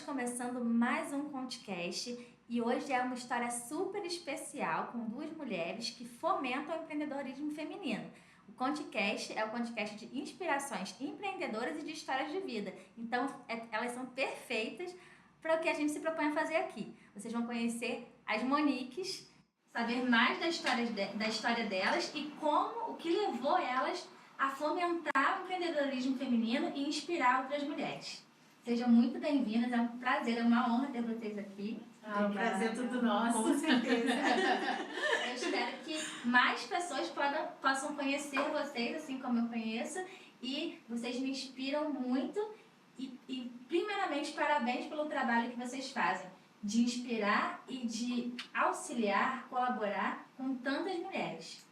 começando mais um Contecast e hoje é uma história super especial com duas mulheres que fomentam o empreendedorismo feminino. O Contecast é o podcast de inspirações empreendedoras e de histórias de vida. Então, elas são perfeitas para o que a gente se propõe a fazer aqui. Vocês vão conhecer as Moniques, saber mais da história delas e o que levou elas a fomentar o empreendedorismo feminino e inspirar outras mulheres. Sejam muito bem-vindas, é um prazer, é uma honra ter vocês aqui. O prazer é tudo nosso. Com certeza. Eu espero que mais pessoas possam conhecer vocês, assim como eu conheço, e vocês me inspiram muito e primeiramente, parabéns pelo trabalho que vocês fazem, de inspirar e de auxiliar, colaborar com tantas mulheres.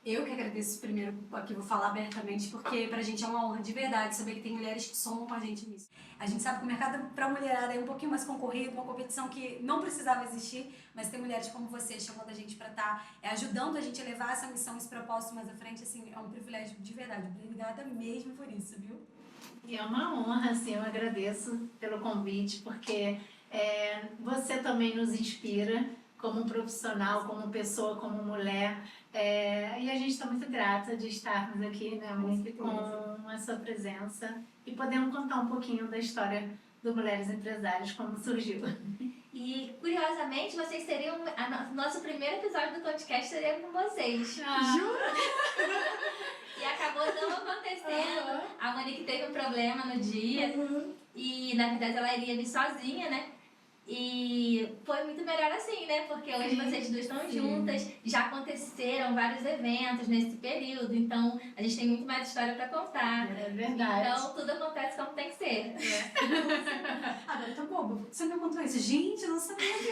Eu que agradeço primeiro, aqui vou falar abertamente, porque pra gente é uma honra de verdade saber que tem mulheres que somam com a gente nisso. A gente sabe que o mercado pra mulherada é um pouquinho mais concorrido, uma competição que não precisava existir, mas tem mulheres como você chamando a gente pra estar ajudando a gente a levar essa missão, esse propósito mais à frente, assim, é um privilégio de verdade. Obrigada mesmo por isso, viu? E é uma honra, assim, eu agradeço pelo convite, porque você também nos inspira como profissional, como pessoa, como mulher. E a gente está muito grata de estarmos aqui, né, com a sua presença e podemos contar um pouquinho da história do Mulheres Empresárias, como surgiu. E, curiosamente, vocês seriam... Nosso primeiro episódio do podcast seria com vocês. Jura? E acabou não acontecendo. A Monique teve um problema no dia. E, na verdade, ela iria vir sozinha, né? E foi muito melhor assim, né? Porque hoje vocês duas estão juntas, já aconteceram vários eventos nesse período, então a gente tem muito mais história para contar. É verdade. Então tudo acontece como tem que ser. Agora eu tô boba. Você me contou isso? Gente, eu não sabia disso.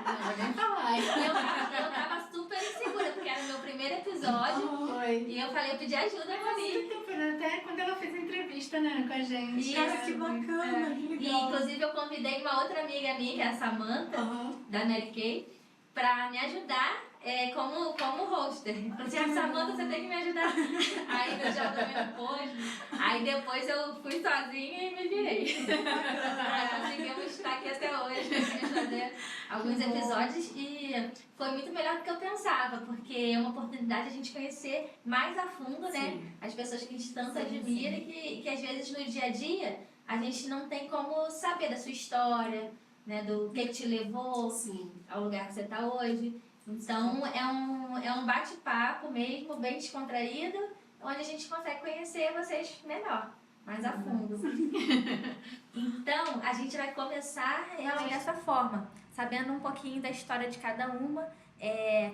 Não vou nem falar. Eu tava super insegura, porque era o meu primeiro episódio. Foi. E eu falei, eu pedi ajuda a Monique. Até quando ela fez a entrevista, né, com a gente. Isso. Cara, que bacana, que E legal. inclusive eu convidei uma outra amiga minha, que é a Samantha, da Mary Kay, pra me ajudar como hoster. Eu falei assim, Samantha, você tem que me ajudar. Aí eu já também não pôde. Aí depois eu fui sozinha e me virei. Aí conseguimos estar aqui até hoje, conseguimos fazer alguns episódios e foi muito melhor do que eu pensava, porque é uma oportunidade de a gente conhecer mais a fundo, né, as pessoas que a gente tanto admira e que às vezes no dia a dia a gente não tem como saber da sua história, né, do que te levou ao lugar que você está hoje. Então é um bate-papo mesmo, bem descontraído, onde a gente consegue conhecer vocês melhor, mais a fundo. Então a gente vai começar realmente dessa forma, sabendo um pouquinho da história de cada uma,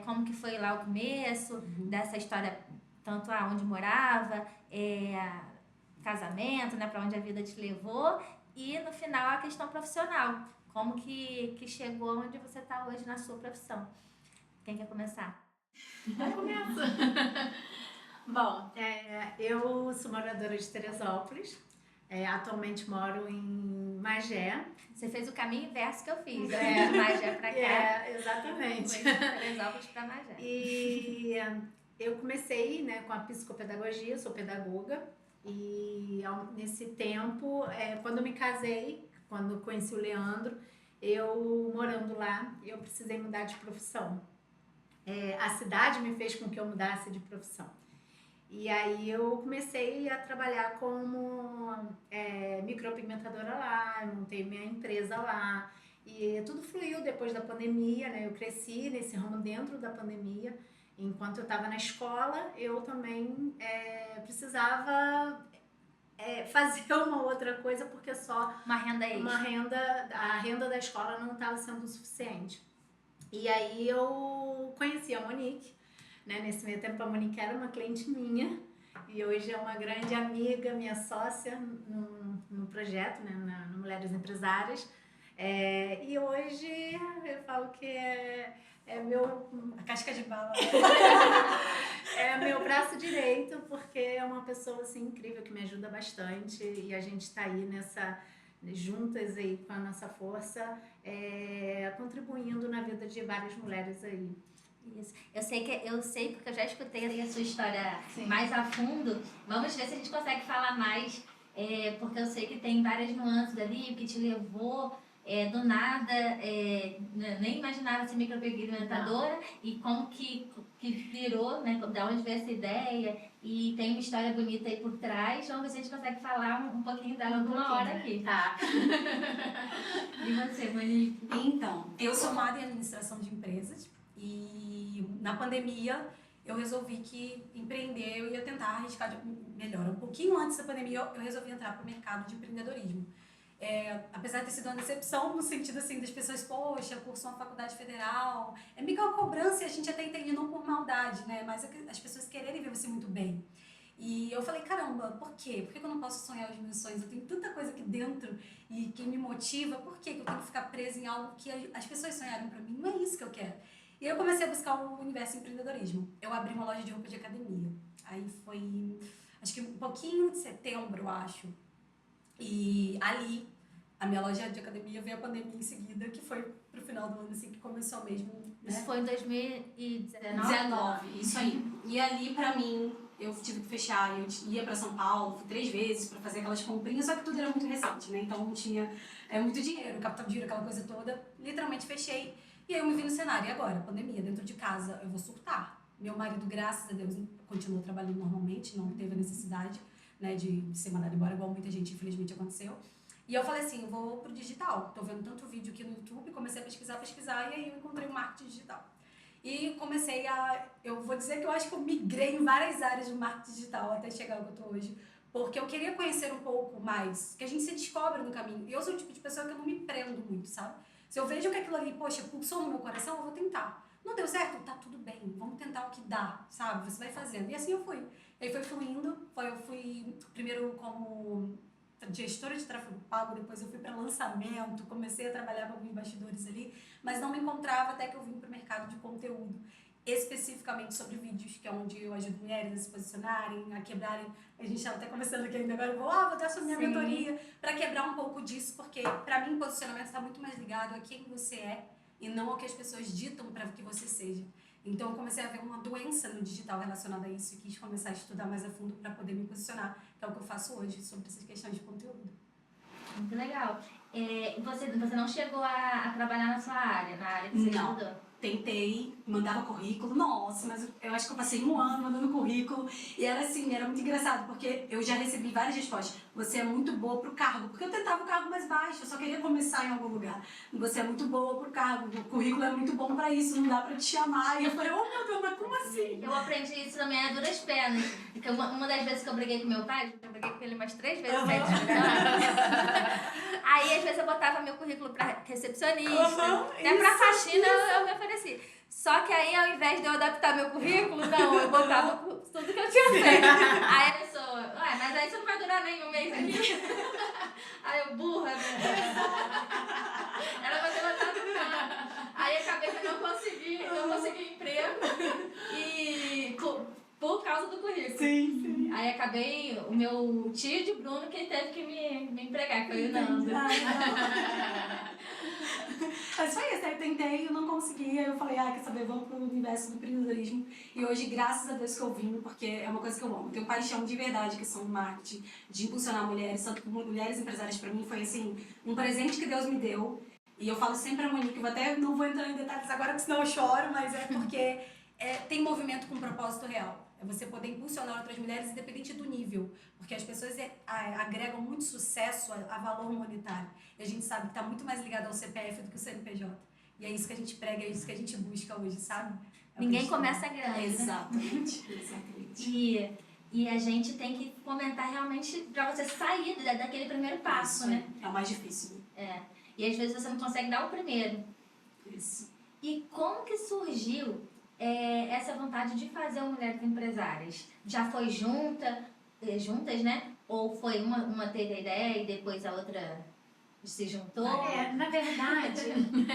como que foi lá o começo, dessa história, tanto aonde morava, casamento, né, para onde a vida te levou, e no final a questão profissional, como que chegou onde você está hoje na sua profissão. Quem quer começar? Começa. Bom, eu sou moradora de Teresópolis, atualmente moro em Magé. Você fez o caminho inverso que eu fiz, de Magé para cá. Exatamente. Foi de Teresópolis para Magé. E eu comecei, né, com a psicopedagogia, sou pedagoga, e nesse tempo, quando eu me casei, quando conheci o Leandro, eu morando lá, eu precisei mudar de profissão. A cidade me fez com que eu mudasse de profissão. E aí eu comecei a trabalhar como micropigmentadora lá, eu montei minha empresa lá. E tudo fluiu depois da pandemia, né? Eu cresci nesse ramo dentro da pandemia. Enquanto eu estava na escola, eu também precisava fazer uma outra coisa, porque só Uma renda extra. a renda da escola não estava sendo suficiente. E aí eu conheci a Monique, né? Nesse meio tempo a Monique era uma cliente minha e hoje é uma grande amiga, minha sócia no projeto, né? No Mulheres Empresárias. E hoje eu falo que é meu... A casca de bala. É meu braço direito, porque é uma pessoa assim incrível que me ajuda bastante e a gente está aí juntas aí com a nossa força, contribuindo na vida de várias mulheres aí. Isso. Eu sei porque eu já escutei a sua história mais a fundo. Vamos ver se a gente consegue falar mais porque eu sei que tem várias nuances ali, o que te levou do nada, nem imaginava ser micropigmentadora e como que virou, né, da onde veio essa ideia e tem uma história bonita aí por trás, vamos ver se a gente consegue falar um pouquinho dela uma hora aqui. Tá. E você, Monique? Então, eu sou formada em administração de empresas e na pandemia eu resolvi que empreender eu ia tentar arriscar melhor. Um pouquinho antes da pandemia eu resolvi entrar para o mercado de empreendedorismo. Apesar de ter sido uma decepção no sentido assim das pessoas, poxa, curso uma faculdade federal, é meio que uma cobrança e a gente até entende não por maldade, né? Mas as pessoas quererem ver você muito bem. E eu falei, caramba, por quê? Por que eu não posso sonhar os meus sonhos? Eu tenho tanta coisa aqui dentro e que me motiva, por que eu tenho que ficar presa em algo que as pessoas sonharam pra mim? Não é isso que eu quero. E eu comecei a buscar o universo empreendedorismo. Eu abri uma loja de roupa de academia. Aí foi, acho que um pouquinho de setembro, eu acho. E ali, a minha loja de academia veio a pandemia em seguida, que foi pro final do ano, assim, que começou mesmo, né? Isso foi em 2019? 19, isso aí. E ali, pra mim, eu tive que fechar. Eu ia pra São Paulo, fui 3 vezes pra fazer aquelas comprinhas, só que tudo era muito recente, né? Então não tinha muito dinheiro, capital de giro, aquela coisa toda. Literalmente fechei. E aí eu me vi no cenário. E agora? Pandemia, dentro de casa, eu vou surtar. Meu marido, graças a Deus, continuou trabalhando normalmente, não teve a necessidade, né, de ser mandado embora, igual muita gente, infelizmente, aconteceu. E eu falei assim, eu vou pro digital. Tô vendo tanto vídeo aqui no YouTube, comecei a pesquisar, e aí eu encontrei o marketing digital. E comecei eu vou dizer que eu acho que eu migrei em várias áreas do marketing digital até chegar ao que eu tô hoje. Porque eu queria conhecer um pouco mais, que a gente se descobre no caminho. E eu sou o tipo de pessoa que eu não me prendo muito, sabe? Se eu vejo que aquilo ali, poxa, pulsou no meu coração, eu vou tentar. Não deu certo? Tá tudo bem, vamos tentar o que dá, sabe? Você vai fazendo. E assim eu fui. E aí foi fluindo, eu fui primeiro como gestora de tráfego pago, depois eu fui para lançamento, comecei a trabalhar com alguns bastidores ali, mas não me encontrava até que eu vim para o mercado de conteúdo, especificamente sobre vídeos, que é onde eu ajudo mulheres a se posicionarem, a quebrarem. A gente estava até conversando aqui ainda agora, vou dar sobre minha mentoria, para quebrar um pouco disso, porque para mim posicionamento está muito mais ligado a quem você é e não ao que as pessoas ditam para que você seja. Então eu comecei a ver uma doença no digital relacionada a isso e quis começar a estudar mais a fundo para poder me posicionar, que é o que eu faço hoje sobre essas questões de conteúdo. Muito legal. Você não chegou a trabalhar na sua área, na área que você estudou? Tentei, mandava currículo, nossa, mas eu acho que eu passei 1 ano mandando currículo e era assim, era muito engraçado, porque eu já recebi várias respostas. Você é muito boa pro cargo, porque eu tentava o cargo mais baixo, eu só queria começar em algum lugar. Você é muito boa pro cargo, o currículo é muito bom pra isso, não dá pra te chamar. E eu falei, oh meu Deus, mas como assim? Eu aprendi isso também a duras penas, porque uma das vezes que eu briguei com meu pai, eu briguei com ele umas 3 vezes, aí às vezes eu botava meu currículo pra recepcionista, até pra faxina eu me ofereci. Só que aí, ao invés de eu adaptar meu currículo, não, eu botava tudo que eu tinha feito. Aí a pessoa, ué, mas aí você não vai durar nem um mês aqui. Aí eu, burra, né? Era pra ter botado tudo. Aí acabei que eu não consegui emprego e por causa do currículo. Sim. Aí acabei, o meu tio de Bruno que teve que me empregar, que foi o Nando. Mas foi isso, aí eu tentei, eu não consegui, aí eu falei, quer saber, vamos pro universo do empreendedorismo. E hoje, graças a Deus que eu vim, porque é uma coisa que eu amo. Eu tenho paixão de verdade, que são marketing, de impulsionar mulheres, tanto como mulheres empresárias pra mim, foi assim, um presente que Deus me deu. E eu falo sempre a Monique, não vou entrar em detalhes agora, porque senão eu choro, mas é porque tem movimento com propósito real. É você poder impulsionar outras mulheres independente do nível. Porque as pessoas agregam muito sucesso a valor monetário. E a gente sabe que está muito mais ligado ao CPF do que o CNPJ. E é isso que a gente prega, é isso que a gente busca hoje, sabe? Ninguém começa grande. Exatamente. E a gente tem que fomentar realmente para você sair daquele primeiro passo, né? É o mais difícil. E às vezes você não consegue dar o primeiro. Isso. E como que surgiu essa vontade de fazer o Mulheres Empresárias? Já foi juntas, né? Ou foi uma teve a ideia e depois a outra se juntou? Na verdade,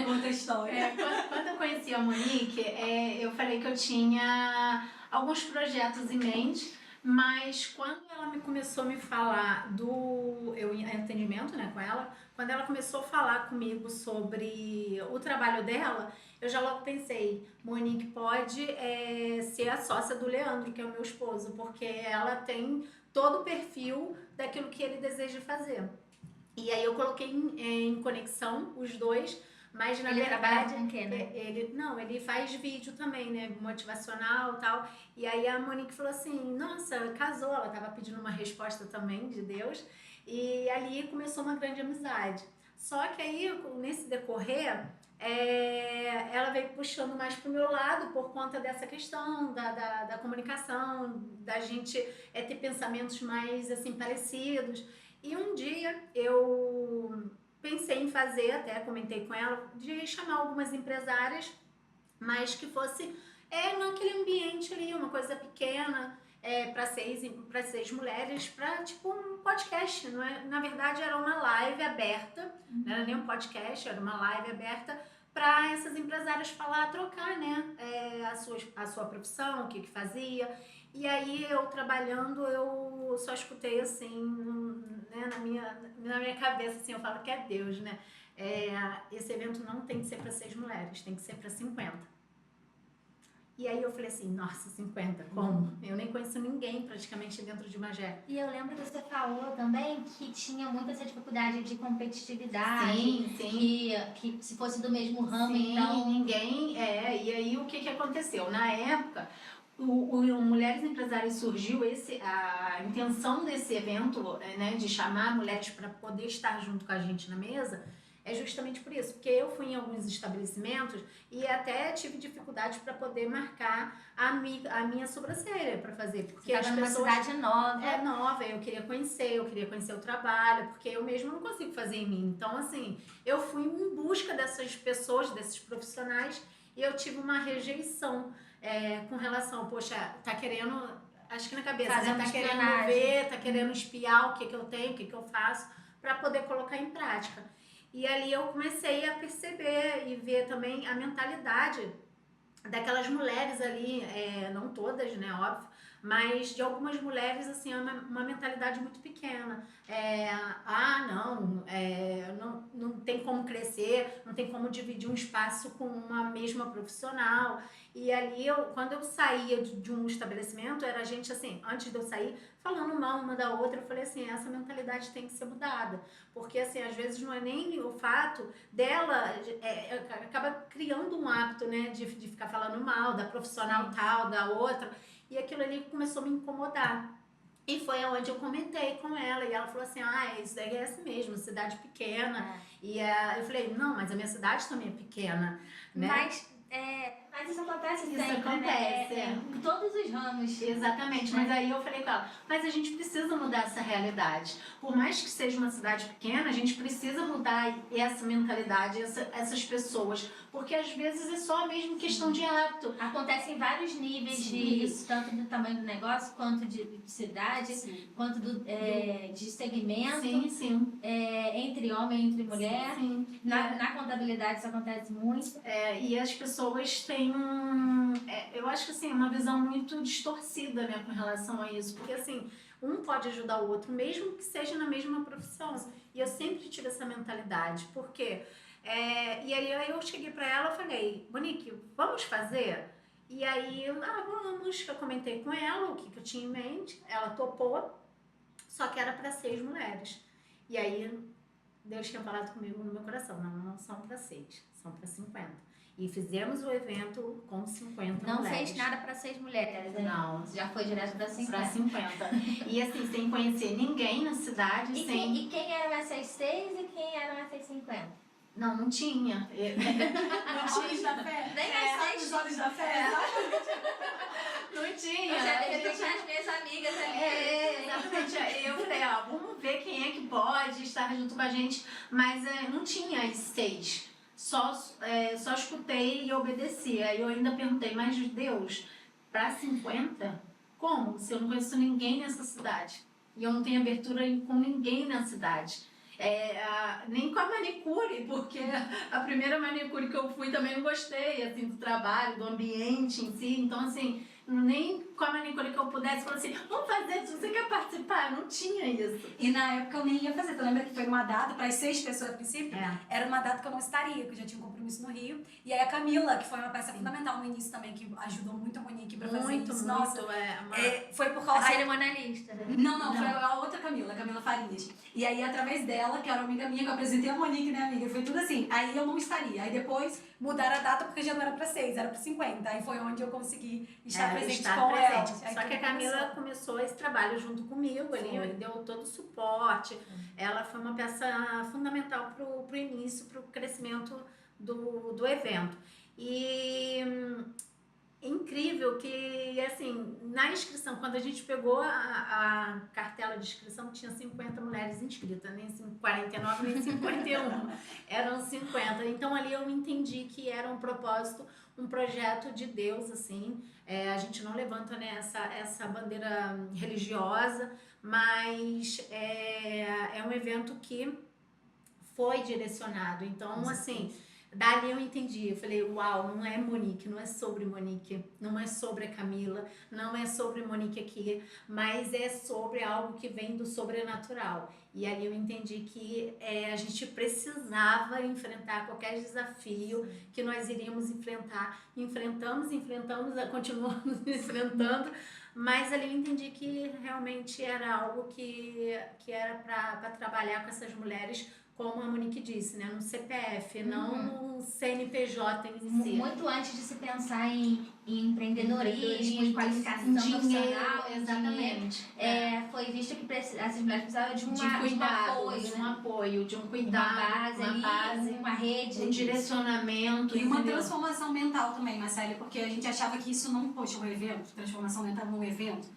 Outra história. Quando eu conheci a Monique, eu falei que eu tinha alguns projetos em mente, mas quando ela começou a me falar eu em atendimento, né, com ela, quando ela começou a falar comigo sobre o trabalho dela, eu já logo pensei, Monique pode ser a sócia do Leandro, que é o meu esposo, porque ela tem todo o perfil daquilo que ele deseja fazer. E aí eu coloquei em conexão os dois, mas na Ele trabalha verdade com o quê, né? ele faz vídeo também, né, motivacional e tal. E aí a Monique falou assim: "Nossa, casou", ela tava pedindo uma resposta também de Deus. E ali começou uma grande amizade. Só que aí nesse decorrer ela veio puxando mais pro meu lado por conta dessa questão da comunicação, da gente ter pensamentos mais assim parecidos. E um dia eu pensei em fazer, até comentei com ela, de chamar algumas empresárias, mas que fosse naquele ambiente ali, uma coisa pequena, para seis mulheres, para tipo um podcast, não é? Na verdade era uma live aberta, não era nem um podcast, era uma live aberta para essas empresárias falar, trocar, né, a sua profissão, o que fazia. E aí eu trabalhando, eu só escutei assim, né, na minha cabeça, assim, eu falo que é Deus, né? Esse evento não tem que ser para 6 mulheres, tem que ser para 50. E aí eu falei assim, nossa, 50, como? Eu nem conheço ninguém praticamente dentro de Magé. E eu lembro que você falou também que tinha muita essa dificuldade de competitividade. Sim. Que se fosse do mesmo ramo, Sim, então... ninguém. E aí o que aconteceu? Na época, o Mulheres Empresárias surgiu a intenção desse evento, né, de chamar mulheres para poder estar junto com a gente na mesa, é justamente por isso, porque eu fui em alguns estabelecimentos e até tive dificuldade para poder marcar a minha sobrancelha para fazer, porque as pessoas... numa cidade nova. É nova, eu queria conhecer o trabalho, porque eu mesma não consigo fazer em mim. Então, assim, eu fui em busca dessas pessoas, desses profissionais, e eu tive uma rejeição com relação, poxa, tá querendo, acho que na cabeça, fazer né? Tá querendo ver, tá querendo espiar o que eu tenho, o que eu faço, para poder colocar em prática. E ali eu comecei a perceber e ver também a mentalidade daquelas mulheres ali, não todas, né, óbvio, mas de algumas mulheres, assim, uma mentalidade muito pequena. Não tem como crescer, não tem como dividir um espaço com uma mesma profissional. E ali, quando eu saía de um estabelecimento, era a gente, assim, antes de eu sair, falando mal uma da outra, eu falei assim, essa mentalidade tem que ser mudada. Porque, assim, às vezes não é nem o fato dela, acaba criando um hábito, né, de ficar falando mal da profissional tal, da outra, e aquilo ali começou a me incomodar. E foi onde eu comentei com ela, e ela falou assim, isso daí é assim mesmo, cidade pequena. E eu falei, não, mas a minha cidade também é pequena, né? Mas isso acontece sempre, isso acontece, né? Em todos os ramos. Exatamente, mas aí eu falei com ela, mas a gente precisa mudar essa realidade. Por mais que seja uma cidade pequena, a gente precisa mudar essa mentalidade, essas pessoas, porque às vezes é só mesmo questão de hábito. Acontece em vários níveis, tanto do tamanho do negócio, quanto de cidade, quanto de segmento. Sim. Entre homem e entre mulher. Sim. Na contabilidade isso acontece muito. E as pessoas têm eu acho que assim, uma visão muito distorcida, né, com relação a isso, porque assim, um pode ajudar o outro, mesmo que seja na mesma profissão. E eu sempre tive essa mentalidade, porque e aí eu cheguei pra ela e falei, Monique, vamos fazer? E aí, vamos, eu comentei com ela o que eu tinha em mente, ela topou, só que era para 6 mulheres. E aí, Deus tinha falado comigo no meu coração, não são para 6, são para 50. E fizemos o evento com 50 não mulheres. Não fez nada para 6 mulheres, né? Não. Já foi direto para 50. Para 50. E assim, sem conhecer ninguém na cidade. E quem eram essas 6 e quem eram essas 50? Não tinha. Não tinha da fé? Nem as 6. Os olhos da fé. Não tinha. Eu já devia deixar as minhas amigas ali. Exatamente. Eu falei, vamos ver quem é que pode estar junto com a gente. Mas não tinha as 6. Só escutei e obedeci. Aí eu ainda perguntei, mas Deus, para 50? Como? Se eu não conheço ninguém nessa cidade. E eu não tenho abertura com ninguém na cidade. Nem com a manicure, porque a primeira manicure que eu fui também não gostei, assim, do trabalho, do ambiente em si. Então, assim, nem como a Nicole, que eu pudesse, falou assim, vamos fazer, se você quer participar? Não tinha isso. E na época eu nem ia fazer. Tu lembra que foi uma data, para as 6 pessoas a princípio? É. Era uma data que eu não estaria, que eu já tinha um compromisso no Rio. E aí a Camila, que foi uma peça fundamental no início também, que ajudou muito a Monique pra fazer isso. Nossa, foi por causa... A cerimonialista, né? Não, foi a outra Camila, a Camila Farias. E aí, através dela, que era uma amiga minha, que eu apresentei a Monique, né, amiga? Foi tudo assim. Aí eu não estaria. Aí depois mudaram a data porque já não era pra 6, era pra 50. Aí foi onde eu consegui estar presente com ela. Só que a Camila começou esse trabalho junto comigo ali, deu todo o suporte. Ela foi uma peça fundamental pro início, pro crescimento do evento. E incrível que, assim, na inscrição, quando a gente pegou a cartela de inscrição, tinha 50 mulheres inscritas, nem 49, nem 51, eram 50. Então, ali eu entendi que era um propósito, um projeto de Deus, assim. A gente não levanta, né, essa bandeira religiosa, mas é um evento que foi direcionado. Então, assim... Dali eu entendi, eu falei, uau, não é Monique, não é sobre Monique, não é sobre a Camila, não é sobre Monique aqui, mas é sobre algo que vem do sobrenatural. E ali eu entendi que a gente precisava enfrentar qualquer desafio que nós iríamos enfrentar. Enfrentamos, continuamos enfrentando, mas ali eu entendi que realmente era algo que era para trabalhar com essas mulheres, como a Monique disse, né? No CPF, não no CNPJ em si. Muito antes de se pensar em empreendedorismo, em qualificação profissional, exatamente. Foi visto que essas mulheres precisavam de um apoio, de um cuidado, uma base, uma rede, um direcionamento. E uma transformação mental também, Marcele, porque a gente achava que isso não, poxa, um evento, transformação mental num evento.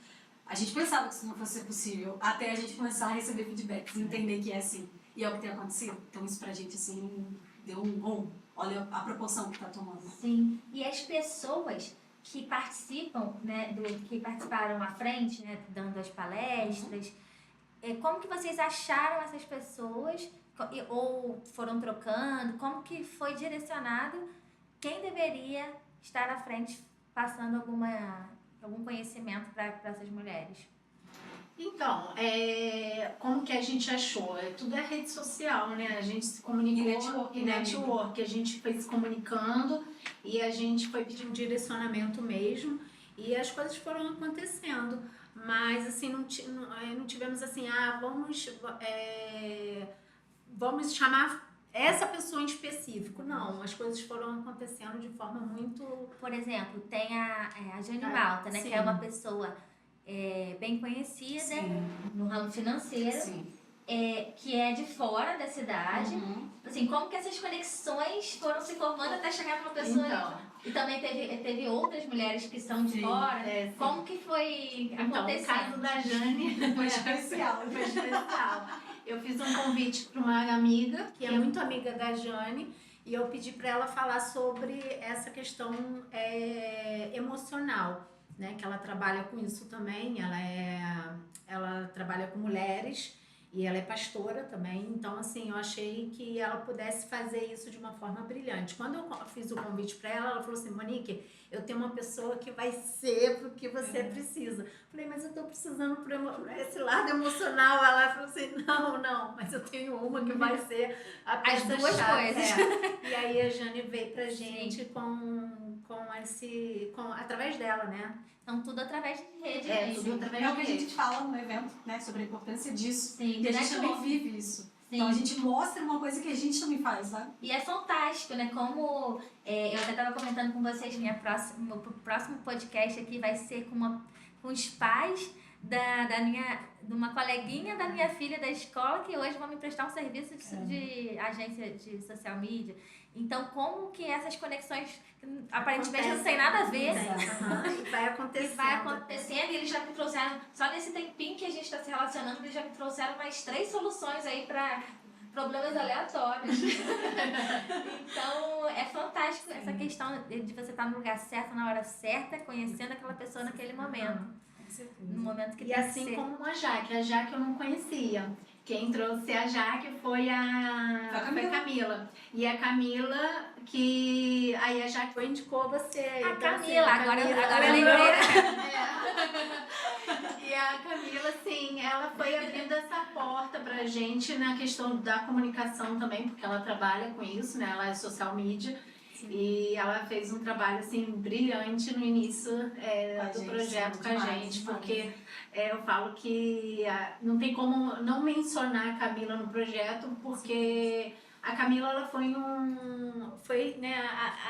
A gente pensava que isso não fosse possível, até a gente começar a receber feedbacks, entender que é assim. E é o que tem acontecido. Então isso pra gente, assim, deu um bom. Olha a proporção que tá tomando. Sim. E as pessoas que participam, né, que participaram à frente, né, dando as palestras, como que vocês acharam essas pessoas? Ou foram trocando? Como que foi direcionado quem deveria estar à frente passando algum conhecimento para essas mulheres? Então, como que a gente achou? Tudo é rede social, né? A gente se comunicou e network. A gente foi se comunicando e a gente foi pedindo direcionamento mesmo e as coisas foram acontecendo. Mas, assim, não tivemos assim, vamos chamar essa pessoa em específico. Não, as coisas foram acontecendo de forma muito... Por exemplo, tem a Jane Malta, né? Sim. Que é uma pessoa... bem conhecida, sim, no ramo financeiro, sim, que é de fora da cidade. Assim, como que essas conexões foram se formando até chegar numa pessoa... Então. E também teve outras mulheres que são de fora. Como que foi acontecendo? O caso da Jane foi especial. Eu fiz um convite para uma amiga, que é muito amiga da Jane, e eu pedi para ela falar sobre essa questão emocional. Né, que ela trabalha com isso também, ela trabalha com mulheres e ela é pastora também, então assim, eu achei que ela pudesse fazer isso de uma forma brilhante. Quando eu fiz o convite para ela, ela falou assim, Monique, eu tenho uma pessoa que vai ser pro que você precisa. Falei, mas eu tô precisando por esse lado emocional. Ela falou assim, não, mas eu tenho uma que vai ser a peça as duas coisas. E aí a Jane veio pra gente através dela, né? Então, tudo através de rede. Tudo através de rede. É o que a gente fala no evento, né? Sobre a importância disso. Sim, e a gente também vive isso. Sim. Então, a gente mostra uma coisa que a gente também faz, sabe? E é fantástico, né? Como eu até estava comentando com vocês, meu próximo podcast aqui vai ser com os pais de uma coleguinha da minha filha da escola, que hoje vão me prestar um serviço de agência de social media. Então, como que essas conexões, aparentemente não tem nada a ver, e vai acontecendo. E eles já me trouxeram, só nesse tempinho que a gente está se relacionando, eles já me trouxeram mais 3 soluções aí para problemas aleatórios. Então, é fantástico essa questão de você estar no lugar certo, na hora certa, conhecendo aquela pessoa naquele momento. No momento que e assim como a Jaque eu não conhecia. Quem trouxe a Jaque foi a Camila. E a Camila, que aí a Jaque indicou você. A Camila, agora eu lembrei. E a Camila, assim, ela foi abrindo essa porta pra gente na questão da comunicação também, porque ela trabalha com isso, né? Ela é social media. E ela fez um trabalho, assim, brilhante no início do projeto com a gente, porque eu falo que não tem como não mencionar a Camila no projeto, porque a Camila, ela foi né,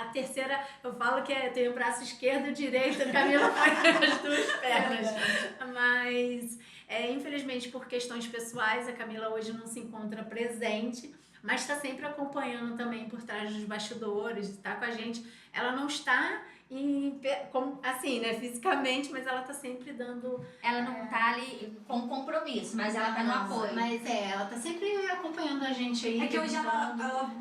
a terceira, eu falo que tem o braço esquerdo e direito, a Camila foi as duas pernas. Mas, infelizmente, por questões pessoais, a Camila hoje não se encontra presente, mas está sempre acompanhando também por trás dos bastidores, está com a gente. Ela não está assim, né, fisicamente, mas ela tá sempre dando... Ela não tá ali com compromisso, mas ela tá no apoio. Mas ela tá sempre acompanhando a gente aí. É que hoje ela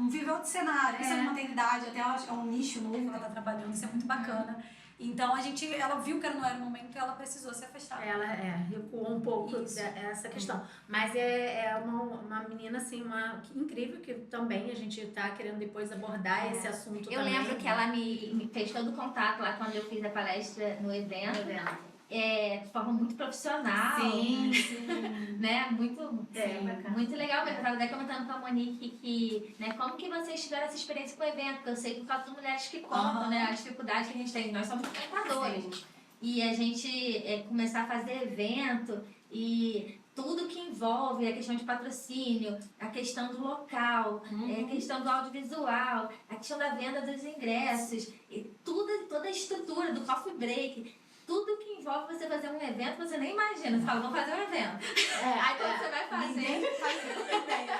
viveu outro cenário, isso é maternidade, até é um nicho novo que ela tá trabalhando, isso é muito bacana. Então ela viu que não era o momento e ela precisou se afastar. Ela recuou um pouco dessa questão. Mas é uma menina, assim, incrível, que também a gente tá querendo depois abordar esse assunto também. Eu lembro que ela me fez todo o contato lá quando eu fiz a palestra no evento. De forma muito profissional. Sim. Né? Muito legal mesmo. Eu estava até comentando com a Monique que, né, como que vocês tiveram essa experiência com o evento? Porque eu sei por causa das mulheres que contam, né, a dificuldade que a gente tem. Nós somos contadores. E a gente começar a fazer evento e tudo que envolve a questão de patrocínio, a questão do local, a questão do audiovisual, a questão da venda dos ingressos, e toda a estrutura do coffee break. Tudo que envolve você fazer um evento, você nem imagina. Você fala, vamos fazer um evento. Aí quando você vai fazer... Ninguém faz ideia.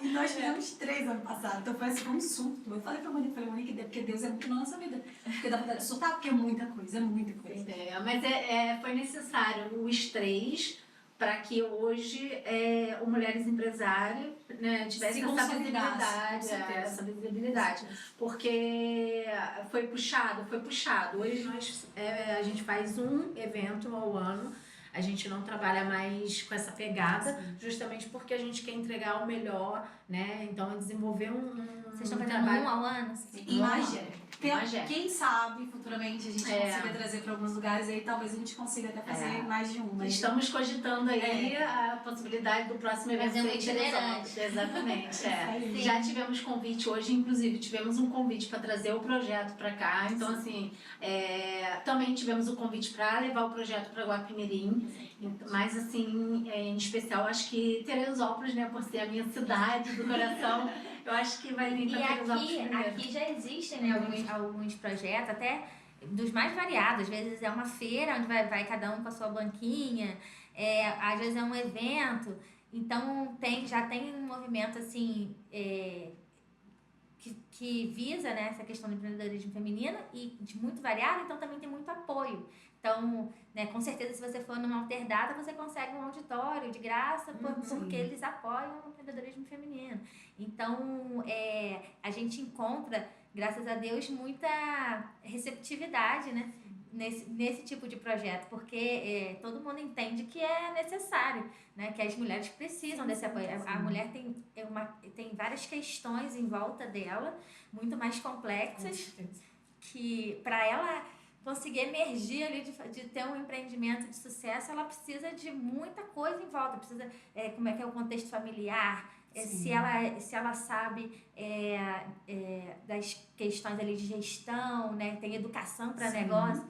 E nós fizemos 3 ano passado. Então foi assim, um surto. Eu falei pra Monique, porque Deus é muito na nossa vida. Porque dá vontade de surtar, porque é muita coisa. Mas foi necessário o estresse para que hoje o Mulheres Empresárias, né, tivesse essa visibilidade. Porque foi puxado. Hoje a gente faz um evento ao ano. A gente não trabalha mais com essa pegada, justamente porque a gente quer entregar o melhor, né? Então, desenvolver Vocês estão fazendo um ao ano? Quem sabe, futuramente, a gente consiga trazer para alguns lugares aí, talvez a gente consiga até fazer mais de um. Estamos cogitando aí a possibilidade do próximo evento fazer um itinerante. Exatamente, Já tivemos convite hoje, inclusive tivemos um convite para trazer o projeto para cá. Então, assim, também tivemos o convite para levar o projeto para Guapimirim. Mas, assim, em especial, acho que Teresópolis, né, por ser a minha cidade do coração, eu acho que vai vir para Teresópolis primeiro. Aqui já existem, né, alguns projetos, até dos mais variados. Às vezes é uma feira onde vai cada um com a sua banquinha, às vezes é um evento. Então, já tem um movimento, assim, que visa, né, essa questão do empreendedorismo feminino e de muito variado, então também tem muito apoio. Então, né, com certeza, se você for numa Alterdata, você consegue um auditório de graça, porque eles apoiam o empreendedorismo feminino. Então, a gente encontra, graças a Deus, muita receptividade, né, nesse tipo de projeto, porque todo mundo entende que é necessário, né, que as mulheres precisam desse apoio. A mulher tem várias questões em volta dela, muito mais complexas, que para ela conseguir emergir ali, de ter um empreendimento de sucesso, ela precisa de muita coisa em volta, precisa, como é que é o contexto familiar, se ela sabe das questões ali de gestão, né, tem educação para negócio,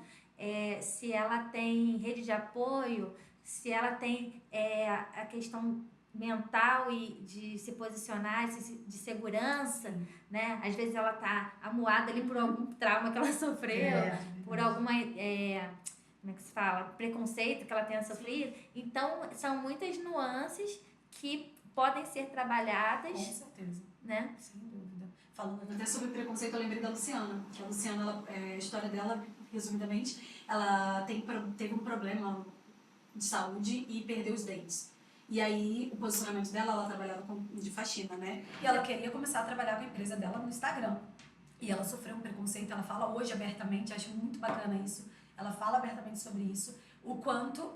se ela tem rede de apoio, se ela tem a questão mental e de se posicionar, de segurança, né? Às vezes ela tá amuada ali por algum trauma que ela sofreu, por alguma, como é que se fala? Preconceito que ela tenha sofrido. Então, são muitas nuances que podem ser trabalhadas. Com certeza. Né? Sem dúvida. Falando até sobre preconceito, eu lembrei da Luciana. Que a Luciana, a história dela, resumidamente, ela teve um problema de saúde e perdeu os dentes. E aí, o posicionamento dela, ela trabalhava de faxina, né? E ela queria começar a trabalhar com a empresa dela no Instagram. E ela sofreu um preconceito, ela fala hoje abertamente, acho muito bacana isso. Ela fala abertamente sobre isso, o quanto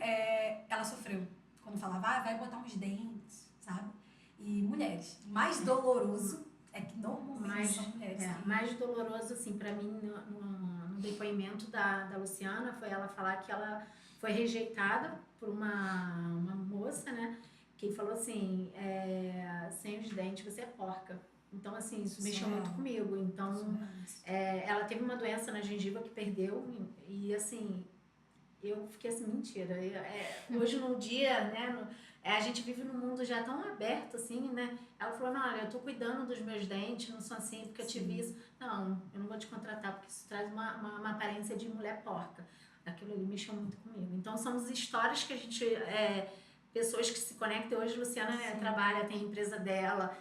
ela sofreu. Quando falava, vai botar uns dentes, sabe? E mulheres, mais doloroso é que normalmente são mulheres. Mais doloroso, assim, pra mim, no depoimento da Luciana, foi ela falar que ela foi rejeitada por uma moça, né? Que falou assim, sem os dentes você é porca. Então, assim, isso mexeu muito comigo. Então, ela teve uma doença na gengiva que perdeu e assim, eu fiquei assim, mentira. Hoje no dia, né, a gente vive num mundo já tão aberto, assim, né? Ela falou, não, olha, eu tô cuidando dos meus dentes, não são assim porque eu tive isso. Não, eu não vou te contratar porque isso traz uma aparência de mulher porca. Aquilo ali mexeu muito comigo. Então, são as histórias que a gente... pessoas que se conectam. Hoje, Luciana trabalha, tem a empresa dela,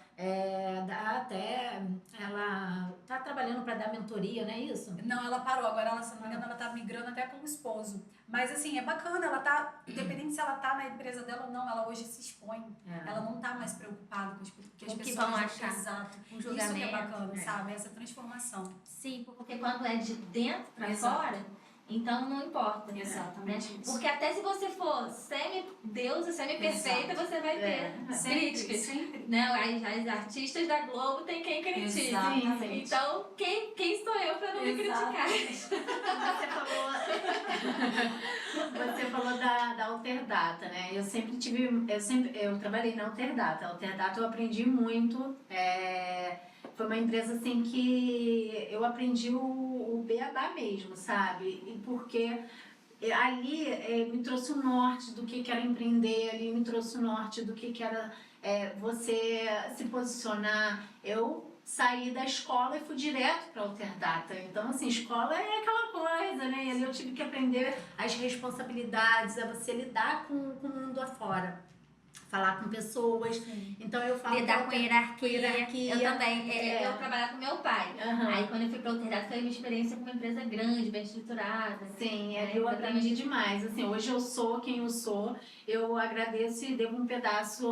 ela tá trabalhando para dar mentoria, não é isso? Não, ela parou. Agora, ela, se não me engano, ela tá migrando até com o esposo. Mas, assim, é bacana. Ela tá, independente se ela tá na empresa dela ou não, ela hoje se expõe. Ela não tá mais preocupada com que as O que pessoas vão achar. Exato. Um Isso julgamento, que é bacana, né? sabe? Essa transformação. Sim, porque quando é de dentro pra Exato. fora, então não importa. Exatamente Né? isso. Porque até se você for semi-deusa, semi-perfeita, você vai ter críticas. Sempre. Né? As artistas da Globo tem quem critique. Exatamente. Então, quem sou eu pra não me criticar? Você falou da Alterdata, né? Eu trabalhei na Alterdata. A Alterdata eu aprendi muito. Foi uma empresa assim que eu aprendi o beabá mesmo, sabe? E porque ali me trouxe o norte do que era empreender, ali me trouxe o norte do que era você se posicionar. Eu saí da escola e fui direto para a Alterdata. Então, assim, escola é aquela coisa, né? E ali eu tive que aprender as responsabilidades, a você lidar com o mundo afora. Falar com pessoas. Então eu falo lidar com hierarquia. Eu também. Eu É. trabalhava com meu pai. Uhum. Aí quando eu fui para o Alterdata foi uma experiência com uma empresa grande, bem estruturada. Sim, eu aprendi demais. Assim, hoje eu sou quem eu sou. Eu agradeço e devo um pedaço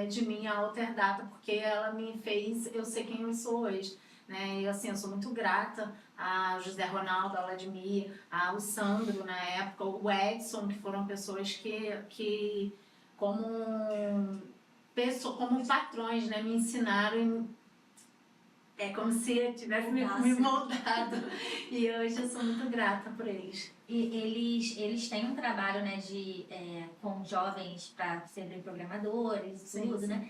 de mim à Alterdata, porque ela me fez eu ser quem eu sou hoje. Né? E assim, eu sou muito grata ao José Ronaldo, ao Vladimir, ao Sandro na época, o Edson, que foram pessoas que como patrões, né, me ensinaram. É como se eu tivesse me moldado. E hoje eu sou muito grata por eles. E eles têm um trabalho, né, com jovens para serem programadores e tudo, né?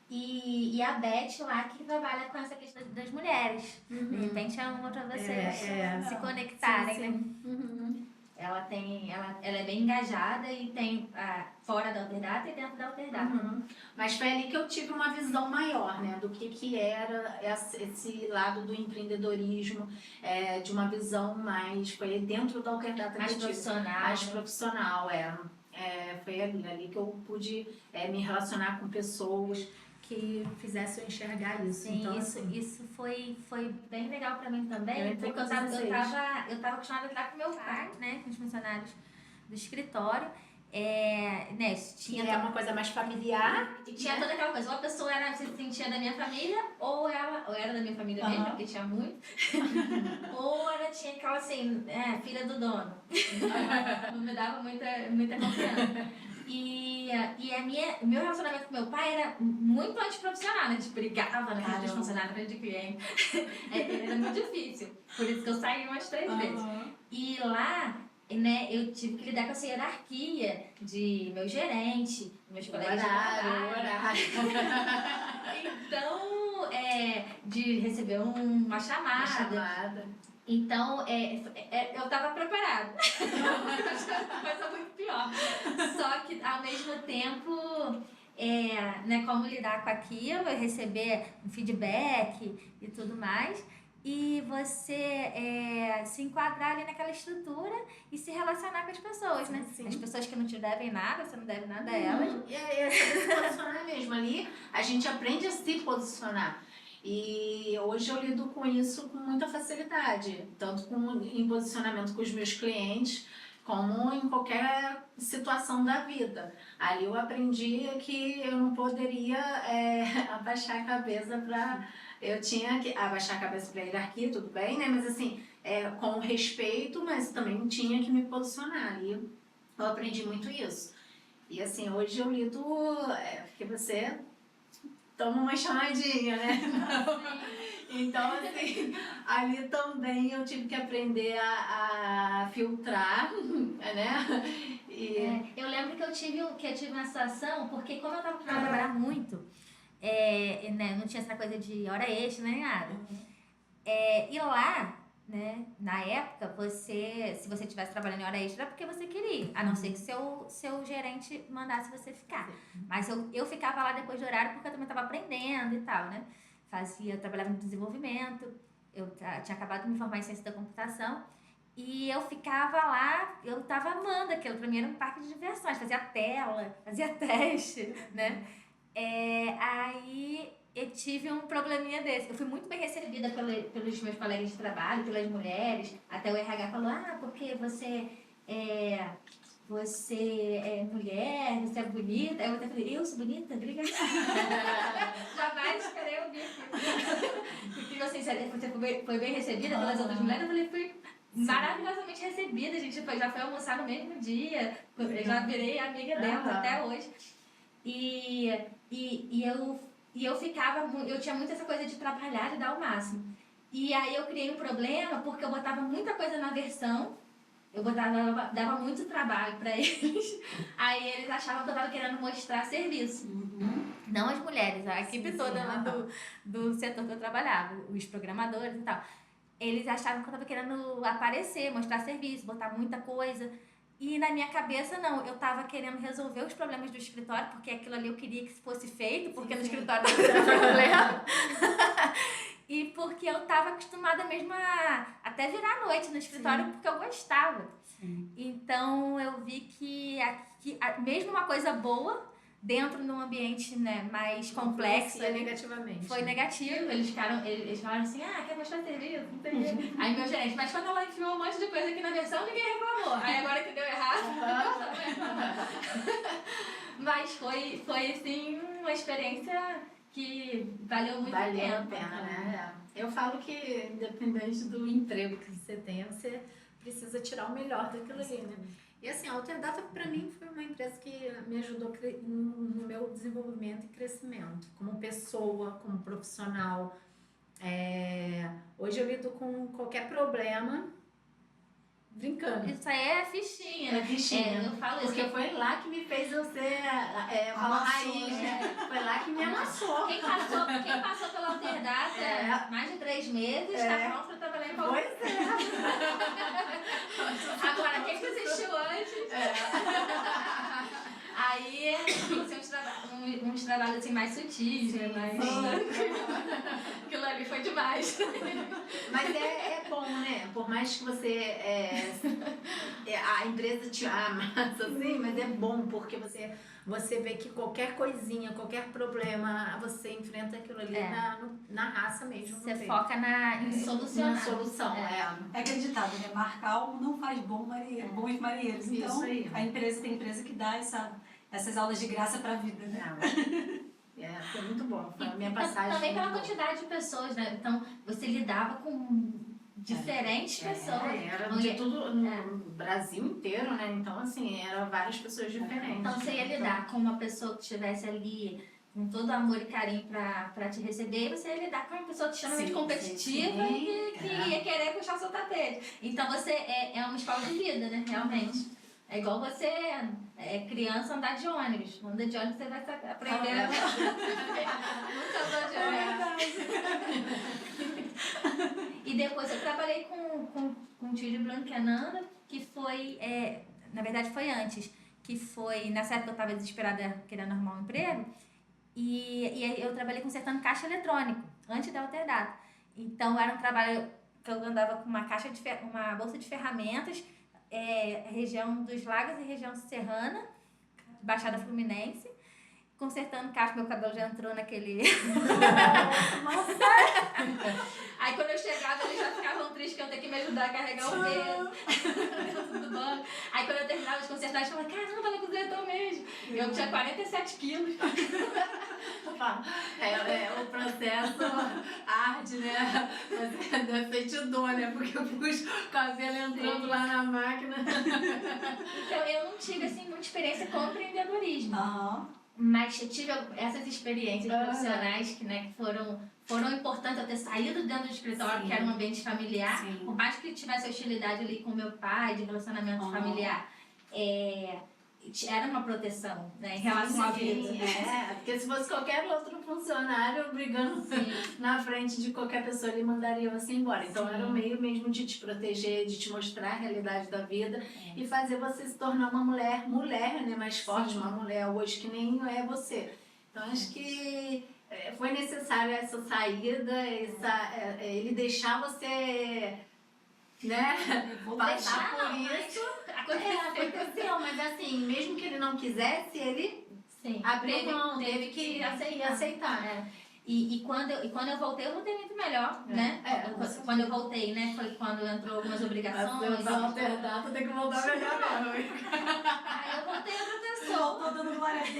E a Beth lá que trabalha com essa questão das mulheres. De repente é uma para vocês se conectarem, né? Ela é bem engajada e tem fora da Alterdata e dentro da Alterdata. Mas foi ali que eu tive uma visão maior, né, do que era esse lado do empreendedorismo, de uma visão mais, foi dentro da Alterdata Mais que eu tive. profissional. Mais profissional, foi ali que eu pude me relacionar com pessoas que fizessem eu enxergar isso. Sim, então, isso foi bem legal pra mim também, Eu porque eu tava acostumada a lidar com meu pai, né, com os funcionários do escritório, né, tinha que é uma coisa mais familiar. e tinha toda aquela coisa, ou a pessoa se sentia da minha família, ou era da minha família mesmo, porque tinha muito, ou ela tinha aquela assim, filha do dono, não me dava muita confiança. E meu relacionamento com meu pai era muito antiprofissional, né? A gente brigava na frente dos funcionários, na frente de cliente. Era muito difícil. Por isso que eu saí umas 3 vezes. E lá, né, eu tive que lidar com essa hierarquia de meu gerente, meus colegas de trabalho. Então, de receber uma chamada. Então, eu tava preparada. Coisa muito pior. Só que, ao mesmo tempo, né, como lidar com aquilo, receber um feedback e tudo mais. E você se enquadrar ali naquela estrutura e se relacionar com as pessoas, né? Sim. As pessoas que não te devem nada, você não deve nada a elas. É saber se posicionar mesmo. Ali a gente aprende a se posicionar. E hoje eu lido com isso com muita facilidade, tanto em posicionamento com os meus clientes, como em qualquer situação da vida. Ali eu aprendi que eu não poderia abaixar a cabeça para... Eu tinha que abaixar a cabeça para a hierarquia, tudo bem, né? Mas assim, com respeito, mas também tinha que me posicionar. Ali eu aprendi muito isso. E assim, hoje eu lido... porque você... toma uma chamadinha, né? Então, assim, ali também eu tive que aprender a filtrar, né? Eu lembro que eu tive uma situação, porque como eu tava acostumada a trabalhar muito, né, não tinha essa coisa de hora extra nem nada. E lá, né, na época, se você estivesse trabalhando em hora extra, era porque você queria, a não ser que seu gerente mandasse você ficar. Mas eu ficava lá depois do horário porque eu também estava aprendendo e tal, né? Eu trabalhava no desenvolvimento, eu tinha acabado de me formar em ciência da computação, e eu ficava lá, eu tava amando aquilo, pra mim era um parque de diversões, fazia tela, fazia teste, né? Aí eu tive um probleminha desse. Eu fui muito bem recebida pelos meus colegas de trabalho, pelas mulheres. Até o RH falou, porque você é mulher, você é bonita. Aí eu até falei, eu sou bonita? Obrigada. Jamais esperei ouvir aquilo. Porque assim, você foi bem recebida pelas outras mulheres? Eu falei, fui maravilhosamente recebida. A gente já foi almoçar no mesmo dia. Eu já virei amiga dela até hoje. E eu tinha muito essa coisa de trabalhar, de dar o máximo. E aí eu criei um problema porque eu botava muita coisa na versão, dava muito trabalho pra eles. Aí eles achavam que eu tava querendo mostrar serviço. Não as mulheres, a equipe toda lá do setor que eu trabalhava, os programadores e tal. Eles achavam que eu tava querendo aparecer, mostrar serviço, botar muita coisa. E na minha cabeça, não, eu tava querendo resolver os problemas do escritório, porque aquilo ali eu queria que fosse feito, porque no escritório não tinha problema. E porque eu tava acostumada mesmo a até virar à noite no escritório, porque eu gostava. Então eu vi que mesmo uma coisa boa, dentro de um ambiente, né, mais complexo. Negativamente. Foi negativo. Eles falaram assim, quer mostrar serviço? Não entendi. Aí meu gerente, mas quando ela enfiou um monte de coisa aqui na versão, ninguém reclamou. Aí agora que deu errado, mas foi assim, uma experiência que valeu muito a pena, né? Eu falo que independente do emprego que você tenha, você precisa tirar o melhor daquilo ali, né? E assim, a Alterdata para mim foi uma empresa que me ajudou no meu desenvolvimento e crescimento, como pessoa, como profissional. Hoje eu lido com qualquer problema brincando. Isso aí é fichinha. É fichinha. Eu falo porque isso. Foi lá que me fez eu ser uma raiz, né? Foi lá que me amassou. Quem passou pela Alterdata mais de 3 meses, está pronto para trabalhar em qualquer Pois Agora, quem desistiu antes? Aí tem que ser uns trabalhos assim mais sutis, né? Aquilo ali foi demais. Mas é bom, né? Por mais que você a empresa te amassa assim, mas é bom porque você vê que qualquer coisinha, qualquer problema, você enfrenta aquilo ali na raça mesmo. Você foca em solucionar. Na solução, É acreditado, né? Marcar algo não faz bons marinheiros. Então, tem empresa que dá essas aulas de graça pra vida, né? Foi muito bom. Foi a minha passagem. Também pela quantidade de pessoas, né? Então, você lidava com diferentes pessoas. Era de tudo no Brasil inteiro, né? Então, assim, eram várias pessoas diferentes. Então, você ia lidar com uma pessoa que estivesse ali com todo amor e carinho pra te receber, e você ia lidar com uma pessoa extremamente competitiva e que ia querer puxar o seu tapete. Então, você é uma escola de vida, né? Realmente. É igual você, criança, andar de ônibus. Anda de ônibus, você vai aprender a... Nunca andou de ônibus. E depois eu trabalhei com o tio de Blanquenanda, que foi... na verdade, foi antes. Que foi... Nessa época eu estava desesperada querendo arrumar um emprego. E eu trabalhei consertando caixa eletrônico, antes da Alterdata. Então, era um trabalho que eu andava com uma bolsa de ferramentas, região dos Lagos e região serrana, Baixada Fluminense, consertando caixa. Meu cabelo já entrou naquele... Nossa! Aí quando eu chegava, eles já ficavam tristes que eu tenho que me ajudar a carregar o peso do banco. Aí quando eu terminava de consertar, eles falavam, caramba, ela consertou mesmo. Eu tinha 47 quilos. O processo arde, né? Você deve ser de dor, né? Porque eu pus o cabelo entrando lá na máquina. Então, eu não tive, assim, muita experiência com empreendedorismo. Mas eu tive essas experiências profissionais que foram foram importantes eu ter saído dentro do escritório, que era um ambiente familiar. Sim. Por mais que tivesse hostilidade ali com meu pai, de relacionamento familiar, era uma proteção, né, em relação à vida. Porque se fosse qualquer outro funcionário brigando na frente de qualquer pessoa, ele mandaria você embora. Então era um meio mesmo de te proteger, de te mostrar a realidade da vida e fazer você se tornar uma mulher, né, mais forte, uma mulher hoje que nem é você. Então acho que foi necessária essa saída, ele deixar você, né, passar por isso. Aconteceu, mas assim, mesmo que ele não quisesse, ele abriu mão, teve que aceitar. E quando eu voltei muito melhor, né? Quando eu voltei, né? Foi quando entrou algumas obrigações. Tu tem que voltar melhor mesmo. Aí eu voltei outra pessoa. Tô dando glória a Deus.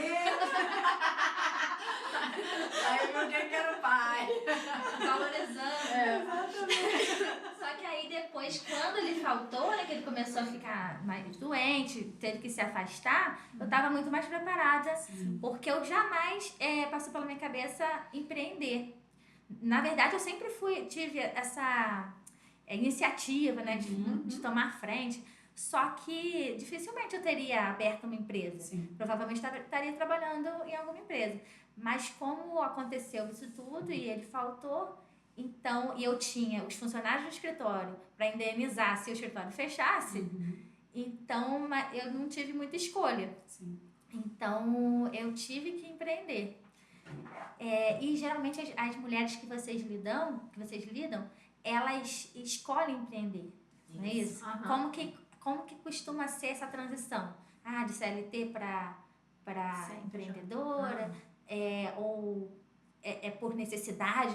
Aí eu que era o pai. Valorizando. Exatamente. Só que aí depois, quando ele faltou, né? Que ele começou a ficar mais doente, teve que se afastar, eu tava muito mais preparada. Porque eu jamais passou pela minha cabeça empreender. Na verdade, eu sempre tive essa iniciativa, né? De tomar frente. Só que dificilmente eu teria aberto uma empresa. Provavelmente estaria trabalhando em alguma empresa. Mas como aconteceu isso tudo e ele faltou, então, e eu tinha os funcionários do escritório para indenizar se o escritório fechasse, então eu não tive muita escolha. Então, eu tive que empreender. E geralmente as mulheres que vocês lidam, elas escolhem empreender, não é isso? Como que costuma ser essa transição? De CLT para empreendedora? Ou por necessidade?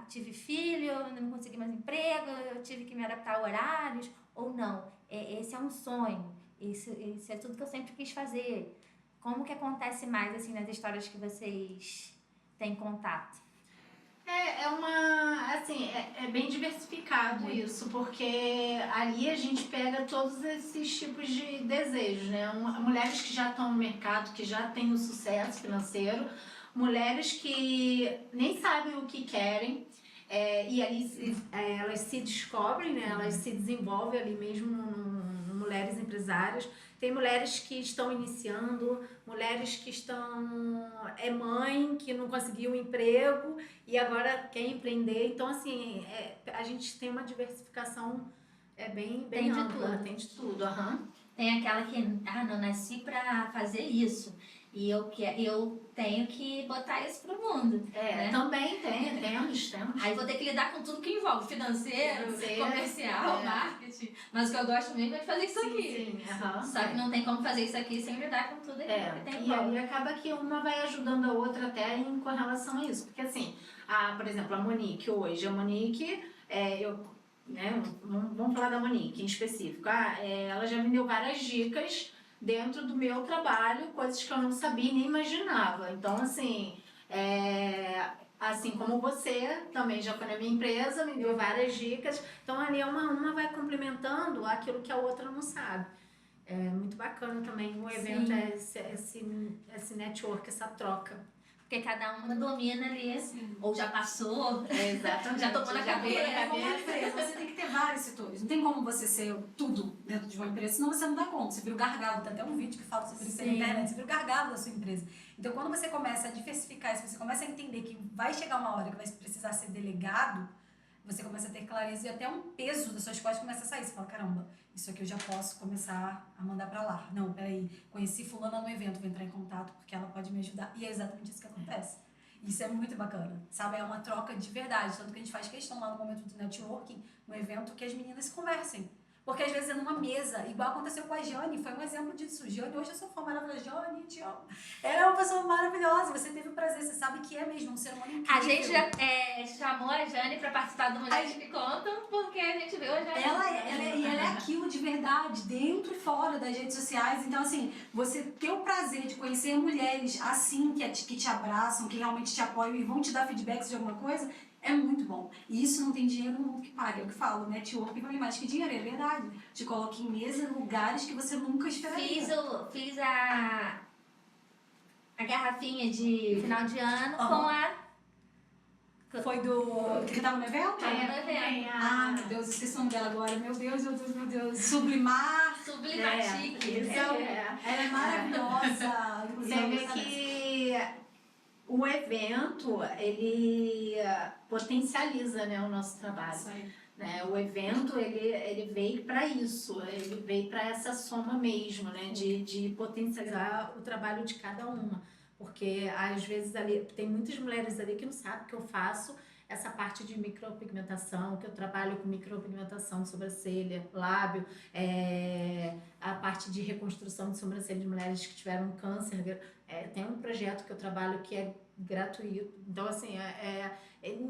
Tive filho, não consegui mais emprego, eu tive que me adaptar a horários? Ou não? Esse é um sonho, isso é tudo que eu sempre quis fazer. Como que acontece mais assim nas histórias que vocês têm contato? É bem diversificado isso, porque ali a gente pega todos esses tipos de desejos, né? Mulheres que já estão no mercado, que já têm o sucesso financeiro, mulheres que nem sabem o que querem, e aí elas se descobrem, né? Elas se desenvolvem ali mesmo no Mulheres Empresárias. Tem mulheres que estão iniciando, mulheres que mãe, que não conseguiu um emprego e agora quer empreender. Então, assim, a gente tem uma diversificação bem ampla. Tem de tudo. Tem aquela que, não nasci pra fazer isso. E eu tenho que botar isso pro mundo. Né? Também temos. Aí vou ter que lidar com tudo que envolve financeiro, comercial, marketing. Mas o que eu gosto mesmo é de fazer isso aqui. Só que não tem como fazer isso aqui sem lidar com tudo aquilo que tem. E aí acaba que uma vai ajudando a outra até com relação a isso. Porque assim, por exemplo, a Monique hoje. Vamos falar da Monique em específico. Ela já me deu várias dicas dentro do meu trabalho, coisas que eu não sabia nem imaginava. Então, assim como você também já foi na minha empresa, me deu várias dicas. Então, ali uma vai complementando aquilo que a outra não sabe. É muito bacana também o evento, esse network, essa troca. Porque cada uma domina ali, ou já passou, exatamente. Já tomou na cabeça. Você tem que ter vários setores. Não tem como você ser tudo dentro de uma empresa, senão você não dá conta. Você vira o gargalo. Tem até um vídeo que fala sobre isso na internet. Você vira o gargalo da sua empresa. Então, quando você começa a diversificar, se você começa a entender que vai chegar uma hora que vai precisar ser delegado, você começa a ter clareza e até um peso das suas costas começa a sair. Você fala, caramba, isso aqui eu já posso começar a mandar pra lá. Não, peraí, conheci fulana no evento, vou entrar em contato porque ela pode me ajudar. E é exatamente isso que acontece. Isso é muito bacana, sabe? É uma troca de verdade. Tanto que a gente faz questão lá no momento do networking, no evento, que as meninas conversem. Porque às vezes é numa mesa, igual aconteceu com a Jane, foi um exemplo disso. Jane, hoje eu sou fã maravilhosa. Jane, te amo. Ela é uma pessoa maravilhosa, você teve o prazer, você sabe que é mesmo um ser humano incrível. A gente já chamou a Jane pra participar do Mulheres que Contam, porque a gente viu a Jane. Ela é aquilo de verdade, dentro e fora das redes sociais. Então, assim, você ter o prazer de conhecer mulheres assim, que te abraçam, que realmente te apoiam e vão te dar feedbacks de alguma coisa, é muito bom. E isso não tem dinheiro no mundo que paga. É o que falo, network vale mais que dinheiro, é verdade. Te coloca em mesa, lugares que você nunca esperaria. Fiz a garrafinha de final de ano com Foi do... que tava no evento? Tava no evento. Ah, meu Deus, esqueci o nome dela agora. Meu Deus, meu Deus, meu Deus. Sublimar. Sublimatique. Então, ela é maravilhosa. Você vê que o evento, ele potencializa, né, o nosso trabalho. Isso aí. Né? O evento, ele veio para isso, ele veio para essa soma mesmo, né? De potencializar o trabalho de cada uma. Porque, às vezes, ali tem muitas mulheres ali que não sabem que eu faço essa parte de micropigmentação, que eu trabalho com micropigmentação de sobrancelha, lábio, a parte de reconstrução de sobrancelha de mulheres que tiveram câncer. Tem um projeto que eu trabalho que é gratuito. Então, assim,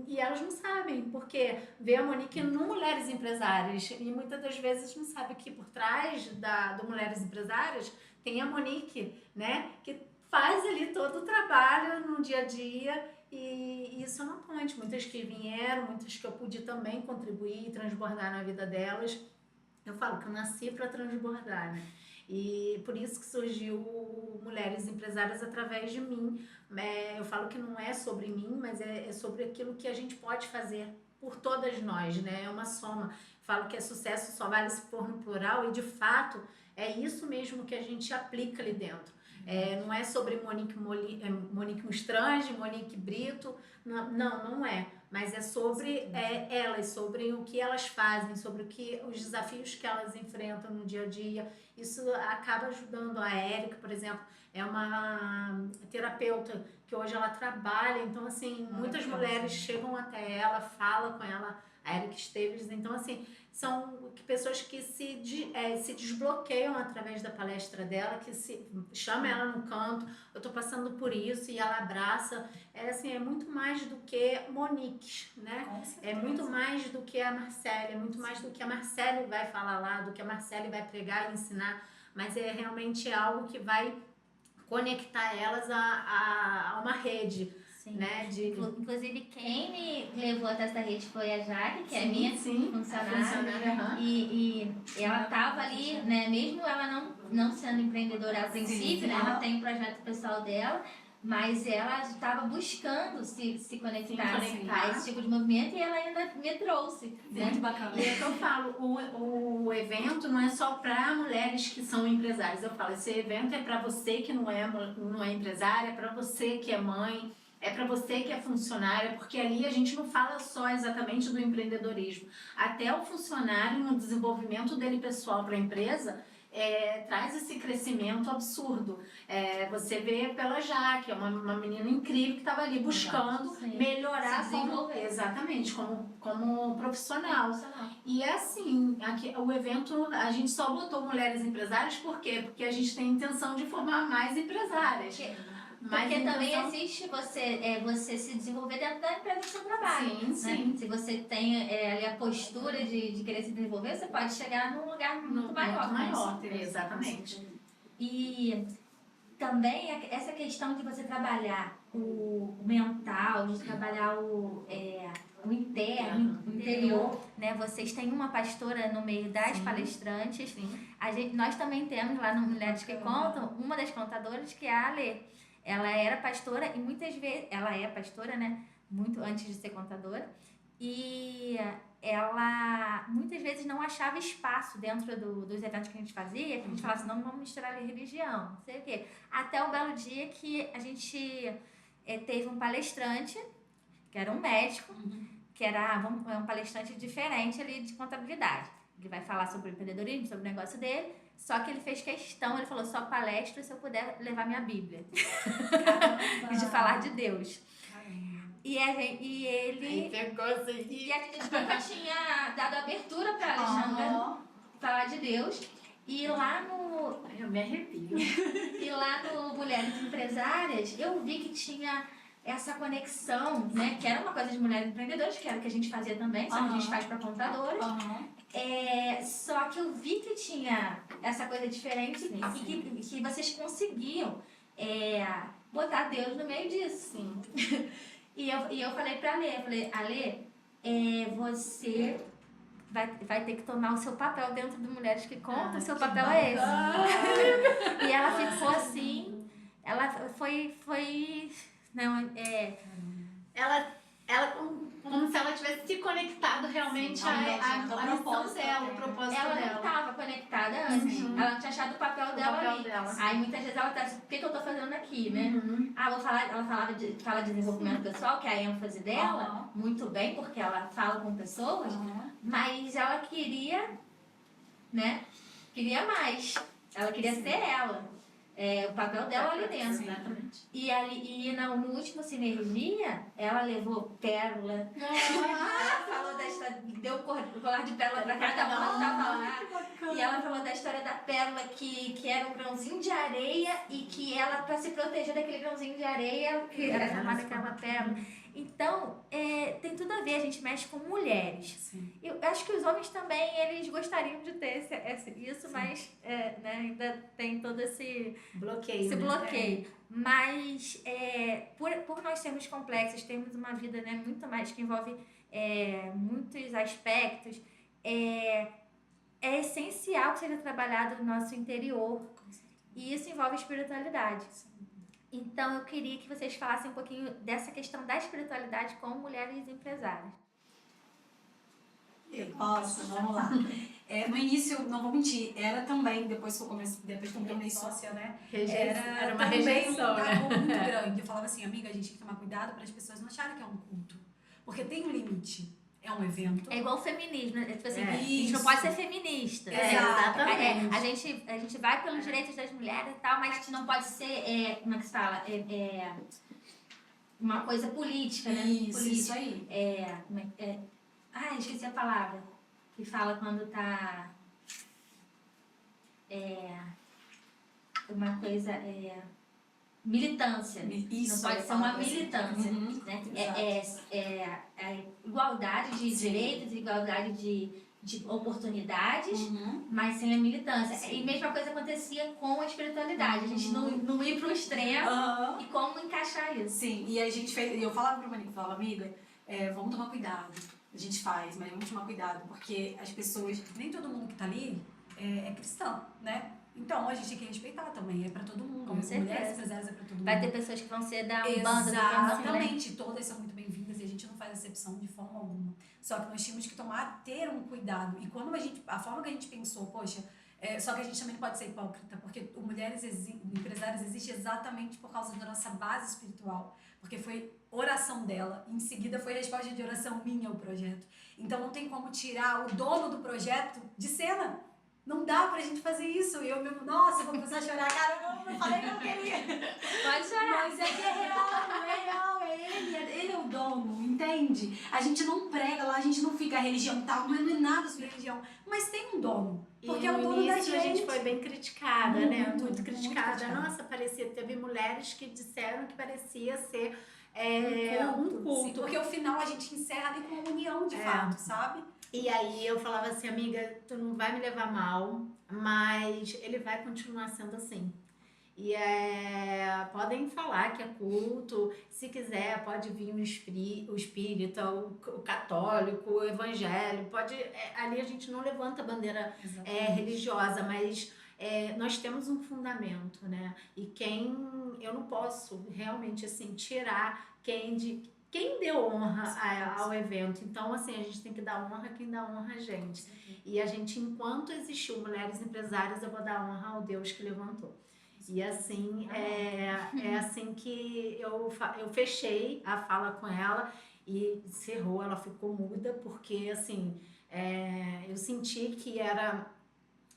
e elas não sabem, porque vê a Monique no Mulheres Empresárias e muitas das vezes não sabe que por trás do Mulheres Empresárias tem a Monique, né, que faz ali todo o trabalho no dia a dia e isso é uma ponte. Muitas que vieram, muitas que eu pude também contribuir e transbordar na vida delas. Eu falo que eu nasci para transbordar, né? E por isso que surgiu Mulheres Empresárias através de mim. Eu falo que não é sobre mim, mas é sobre aquilo que a gente pode fazer por todas nós, né? É uma soma. Falo que sucesso só vale se for no plural e, de fato, é isso mesmo que a gente aplica ali dentro. Não é sobre Monique Mustrange, Monique Brito, não é. Mas é sobre elas, sobre o que elas fazem, sobre os desafios que elas enfrentam no dia a dia. Isso acaba ajudando. A Érica, por exemplo, é uma terapeuta que hoje ela trabalha. Então, assim, muitas mulheres chegam até ela, falam com ela, a Érica Esteves. Então, assim, são pessoas que se desbloqueiam através da palestra dela, que se chama ela no canto, eu tô passando por isso, e ela abraça. É muito mais do que Monique, né? É muito mais do que a Marcele, é muito mais do que a Marcele vai falar lá, do que a Marcele vai pregar e ensinar, mas realmente algo que vai conectar elas a uma rede. Sim. Né? Inclusive, quem me levou até essa rede foi a Jaque, que é minha funcionária. Uhum. E ela estava ali, né? Mesmo ela não sendo empreendedora a princípio, né? Ela tem um projeto pessoal dela, mas ela estava buscando se conectar a esse tipo de movimento e ela ainda me trouxe. Né? Muito bacana. E é que eu falo, o evento não é só para mulheres que são empresárias. Eu falo, esse evento é para você que não é empresária, é para você que é mãe, é para você que é funcionária, porque ali a gente não fala só exatamente do empreendedorismo. Até o funcionário, no desenvolvimento dele pessoal para a empresa, traz esse crescimento absurdo. Você vê pela Jaque, é uma menina incrível que estava ali buscando melhorar exatamente, como profissional. E é assim, aqui, o evento, a gente só botou Mulheres Empresárias, por quê? Porque a gente tem a intenção de formar mais empresárias. Porque também existe você se desenvolver dentro da empresa do seu trabalho. Sim. Né? Se você tem ali a postura de querer se desenvolver, você pode chegar num lugar muito maior. Exatamente. E também essa questão de você trabalhar o mental, de trabalhar o interno, o interior, né? Vocês têm uma pastora no meio das palestrantes. Nós também temos lá no Mulheres que Contam, uma das contadoras que é a Alê. Ela era pastora e muitas vezes... Ela é pastora, né? Muito antes de ser contadora. E ela muitas vezes não achava espaço dentro dos eventos que a gente fazia. Que a gente falava assim, não vamos misturar religião, não sei o quê. Até o belo dia que a gente teve um palestrante, que era um médico, que era um palestrante diferente ali de contabilidade. Ele vai falar sobre o empreendedorismo, sobre o negócio dele. Só que ele fez questão, ele falou, só palestra se eu puder levar minha Bíblia. E de falar de Deus. E ele... E a gente nunca tinha dado abertura para Alexandra falar de Deus. E lá no... Eu me arrepio. E lá no Mulheres Empresárias, eu vi que tinha essa conexão, né? Que era uma coisa de mulheres empreendedoras, que era o que a gente fazia também, só que a gente faz para contadoras. Só que eu vi que tinha essa coisa diferente e que vocês conseguiam botar Deus no meio disso. E eu falei pra Alê, você vai ter que tomar o seu papel dentro do Mulheres que Contam, o seu papel é esse. E ela ficou assim, ela foi não, ela ela como se ela tivesse se conectado realmente Sim, à ao missão propósito dela, o dela. propósito Ela não dela. estava conectada antes. Uhum. Ela não tinha achado o papel O dela papel ali. dela. Aí muitas vezes ela tá assim, o que eu tô fazendo aqui, né? Uhum. Ela fala de desenvolvimento pessoal, que é a ênfase dela, muito bem, porque ela fala com pessoas, mas ela queria, né? Queria mais. Ela queria ser ela. O papel dela ali dentro. Exatamente. No último Sinergia, ela levou pérola. Ela falou da história, deu o colar de pérola pra cada uma que tava lá. E ela falou da história da pérola que era um grãozinho de areia e que ela, pra se proteger daquele grãozinho de areia, que era formada aquela pérola. Então, tem tudo a ver, a gente mexe com mulheres. Sim. Eu acho que os homens também, eles gostariam de ter isso, sim, mas né, ainda tem todo esse bloqueio. Mas por nós sermos complexos, temos uma vida, né, muito mais, que envolve muitos aspectos, é essencial que seja trabalhado no nosso interior. E isso envolve espiritualidade. Então, eu queria que vocês falassem um pouquinho dessa questão da espiritualidade com mulheres empresárias. Eu posso, vamos lá. No início, não vou mentir, era também, depois que eu me tornei sócia, né? Era uma também rejeição, um né? tabu muito grande. Eu falava assim, amiga, a gente tem que tomar cuidado para as pessoas não acharem que é um culto. Porque tem um limite. É um evento. É igual o feminismo, né? Tipo assim, É, a gente não pode ser feminista. Exatamente. A gente vai pelos direitos das mulheres e tal, mas a gente não pode ser, como é que se fala? Uma coisa política, né? Isso aí. Esqueci a palavra. Que fala quando tá... uma coisa... militância. Isso, não pode ser uma militância. Né? Igualdade de direitos, igualdade de oportunidades, mas sem a militância. Sim. E a mesma coisa acontecia com a espiritualidade. A gente não ir para o extremo e como encaixar isso. Sim, e a gente fez. Eu falava para a Monique, falava, amiga, vamos tomar cuidado. A gente faz, mas vamos tomar cuidado, porque as pessoas, nem todo mundo que tá ali é cristão, né? Então a gente tem que respeitar também, é pra todo mundo. Com certeza. Mulheres empresárias é pra todo mundo. Vai ter pessoas que vão ser da Umbanda, do Candomblé. Exatamente, todas são muito bem-vindas e a gente não faz exceção de forma alguma. Só que nós tínhamos que ter um cuidado. E quando a forma que a gente pensou, poxa, só que a gente também não pode ser hipócrita, porque o Mulheres Empresárias existe exatamente por causa da nossa base espiritual. Porque foi oração dela, em seguida foi resposta de oração minha ao projeto. Então não tem como tirar o dono do projeto de cena. Não dá pra gente fazer isso. E eu mesmo, nossa, vou começar a chorar. Caramba, eu falei que eu queria. Pode chorar. Mas é que é real, ele é o dono, entende? A gente não prega lá, a gente não fica religião e tal, não é nada sobre religião. Mas tem um dono. Porque e é o dono da gente. A gente foi bem criticada, né? Muito criticada. criticada. Nossa, teve mulheres que disseram que parecia ser um culto. Sim, porque o final a gente encerra ali com uma união de fato, sabe? E aí eu falava assim, amiga, tu não vai me levar mal, mas ele vai continuar sendo assim. E podem falar que é culto, se quiser pode vir o espírita, o católico, o evangélico, pode, ali a gente não levanta a bandeira religiosa, mas nós temos um fundamento, né? E eu não posso realmente assim tirar quem deu honra ao evento. Então, assim, a gente tem que dar honra a quem dá honra a gente. Sim. E a gente, enquanto existiu Mulheres Empresárias, eu vou dar honra ao Deus que levantou. E assim, é assim que eu fechei a fala com ela e encerrou, ela ficou muda, porque assim, eu senti que era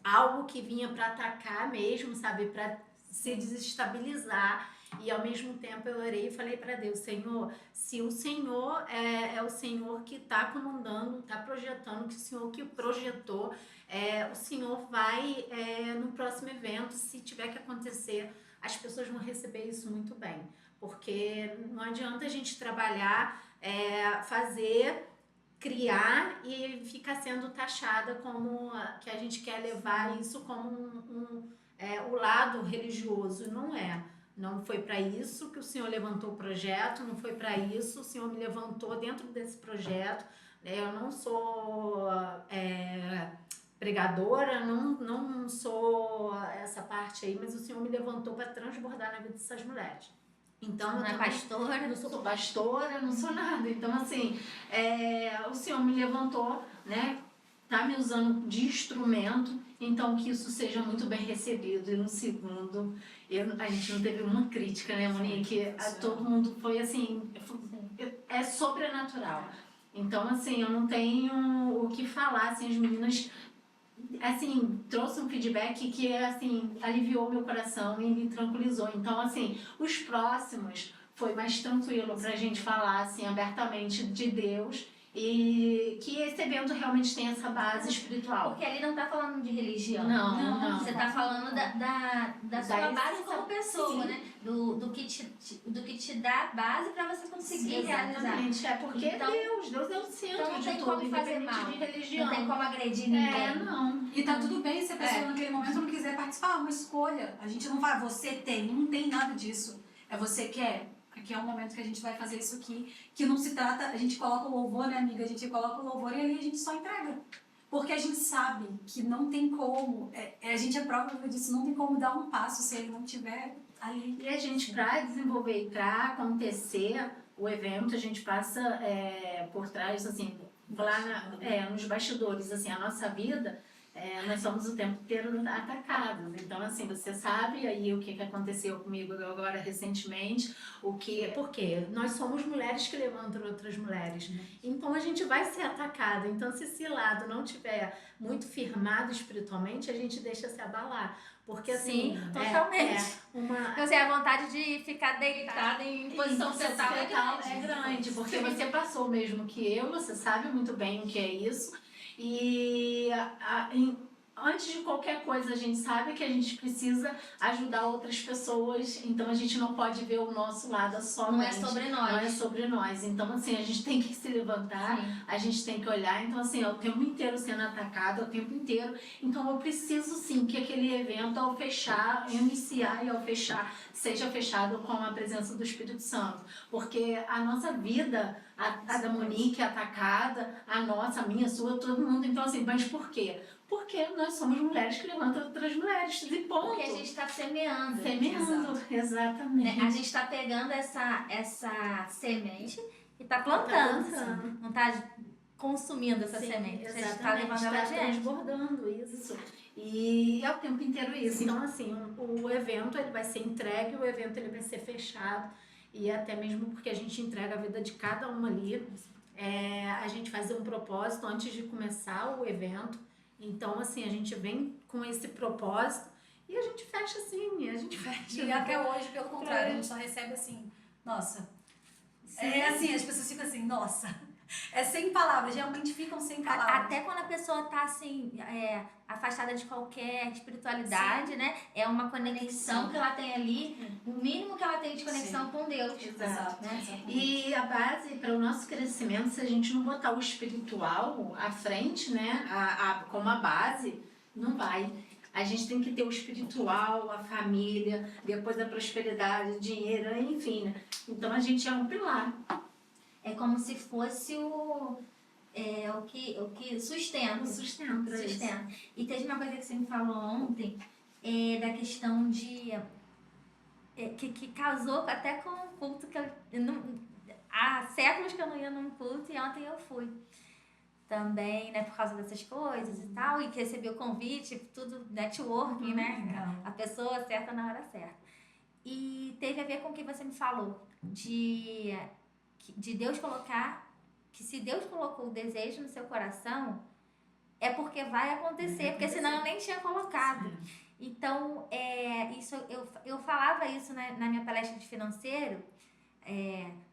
algo que vinha para atacar mesmo, sabe, para se desestabilizar. E ao mesmo tempo eu orei e falei para Deus, Senhor, se o Senhor é o Senhor que está comandando, está projetando, que o Senhor que projetou, o Senhor vai no próximo evento, se tiver que acontecer, as pessoas vão receber isso muito bem. Porque não adianta a gente trabalhar, fazer, criar e ficar sendo taxada como que a gente quer levar isso como o lado religioso. Não é. Não foi para isso que o Senhor levantou o projeto, não foi para isso, o Senhor me levantou dentro desse projeto. Eu não sou pregadora, não sou essa parte aí, mas o Senhor me levantou para transbordar na vida dessas mulheres. Então, Não eu é também pastora. não sou pastora, não sou nada. Então, assim, o Senhor me levantou, né? Tá me usando de instrumento, então que isso seja muito bem recebido. E no segundo, a gente não teve uma crítica, né, Monique? Todo mundo foi assim, é sobrenatural. Então, assim, eu não tenho o que falar, assim, as meninas, assim, trouxe um feedback que, assim, aliviou meu coração e me tranquilizou. Então, assim, os próximos foi mais tranquilo pra gente falar, assim, abertamente de Deus e que esse evento realmente tem essa base espiritual. Porque ali não tá falando de religião. Não. Você tá falando da sua base como pessoa, sim, né? Do que te dá base pra você conseguir realizar. Exatamente, porque Então, Deus é o centro então não de tem tudo, como fazer independente mal. de religião. Não tem como agredir ninguém. Não. E tá tudo bem se a pessoa naquele momento não quiser participar, é uma escolha. A gente não vai, você tem, não tem nada disso. É você quer. Aqui é o momento que a gente vai fazer isso aqui, que não se trata, a gente coloca o louvor, né, amiga? A gente coloca o louvor e ali a gente só entrega. Porque a gente sabe que não tem como, a gente é prova disso, não tem como dar um passo se ele não tiver ali. E a gente, para desenvolver e para acontecer o evento, a gente passa por trás, assim, lá nos bastidores, assim, a nossa vida, nós somos o tempo inteiro atacados. Então, assim, você sabe aí o que aconteceu comigo agora recentemente, por quê? Nós somos mulheres que levantam outras mulheres. Então, a gente vai ser atacada. Então, se esse lado não tiver muito firmado espiritualmente, a gente deixa se abalar. Porque, assim, totalmente. Eu sei, a vontade de ficar deitada em posição fetal é grande. Porque você passou o mesmo que eu, você sabe muito bem o que é isso. E antes de qualquer coisa, a gente sabe que a gente precisa ajudar outras pessoas, então a gente não pode ver o nosso lado somente. Não é sobre nós. Não é sobre nós. Então, assim, a gente tem que se levantar, a gente tem que olhar. Então, assim, é o tempo inteiro sendo atacado, é o tempo inteiro. Então, eu preciso, sim, que aquele evento, ao fechar, iniciar e ao fechar, seja fechado com a presença do Espírito Santo. Porque a nossa vida, a da Monique atacada, a nossa, a minha, a sua, todo mundo. Então, assim, mas por quê? Porque nós somos mulheres que levantam outras mulheres, de ponto. Porque a gente está semeando. Semeando, exatamente. A gente está pegando essa semente e está plantando. Não está consumindo essa semente. A gente está levando ela adiante. Transbordando isso. E é o tempo inteiro isso. Então, assim, o evento ele vai ser entregue, o evento ele vai ser fechado. E até mesmo porque a gente entrega a vida de cada uma ali. A gente fazer um propósito antes de começar o evento. Então, assim, a gente vem com esse propósito e a gente fecha assim, a gente fecha. E até hoje, pelo contrário, a gente só recebe assim, nossa. Sim. Assim, as pessoas ficam assim, nossa. Sem palavras, realmente ficam sem palavras. Até quando a pessoa tá assim, afastada de qualquer espiritualidade, né? É uma conexão que ela tem ali, o mínimo que ela tem de conexão com Deus. Exato. Né? E a base para o nosso crescimento, se a gente não botar o espiritual à frente, né? Como a base, não vai. A gente tem que ter o espiritual, a família, depois a prosperidade, o dinheiro, enfim, né? Então a gente é um pilar. É como se fosse o que sustenta. Sustenta. E teve uma coisa que você me falou ontem, da questão de... que casou até com um culto que há séculos que eu não ia num culto e ontem eu fui. Também, né, por causa dessas coisas e tal, e que recebi o convite, tudo networking, né? Legal. A pessoa certa na hora certa. E teve a ver com o que você me falou, de Deus colocar, que se Deus colocou o desejo no seu coração, é porque vai acontecer, porque senão eu nem tinha colocado. Sim. Então, isso, eu falava isso na minha palestra de financeiro,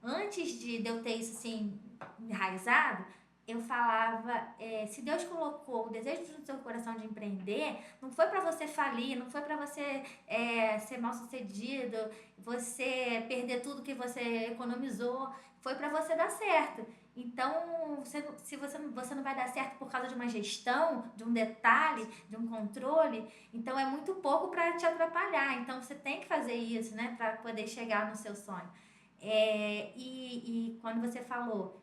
antes de eu ter isso assim, enraizado, eu falava, se Deus colocou o desejo no seu coração de empreender, não foi para você falir, não foi para você ser mal sucedido, você perder tudo que você economizou, foi para você dar certo. Então, se você não vai dar certo por causa de uma gestão, de um detalhe, de um controle, então é muito pouco para te atrapalhar. Então, você tem que fazer isso, né, para poder chegar no seu sonho. E quando você falou,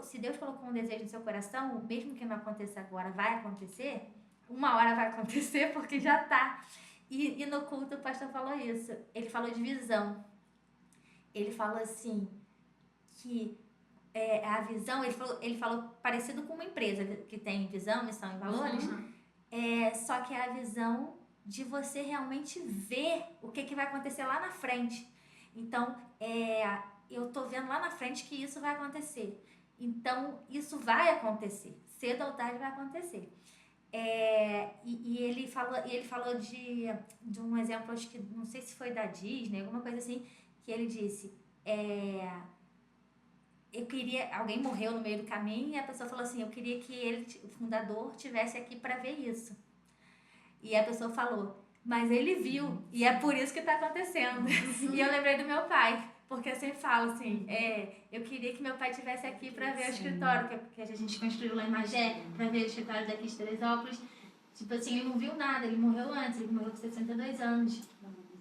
se Deus colocou um desejo no seu coração, mesmo que não aconteça agora, vai acontecer, uma hora vai acontecer porque já tá. E no culto o pastor falou isso, ele falou de visão. ele falou assim, que a visão, ele falou parecido com uma empresa que tem visão, missão e valores, só que é a visão de você realmente ver o que vai acontecer lá na frente. Então, eu tô vendo lá na frente que isso vai acontecer. Então, isso vai acontecer. Cedo ou tarde vai acontecer. E ele falou de um exemplo, acho que, não sei se foi da Disney, alguma coisa assim, que ele disse, alguém morreu no meio do caminho e a pessoa falou assim, eu queria que ele, o fundador, tivesse aqui para ver isso. E a pessoa falou, mas ele viu, e é por isso que está acontecendo. E eu lembrei do meu pai, porque eu sempre falo assim, eu queria que meu pai estivesse aqui para ver o escritório que a gente construiu lá em Magé, para ver o escritório daqui de Teresópolis. Tipo assim, ele não viu nada, ele morreu antes, ele morreu com 62 anos.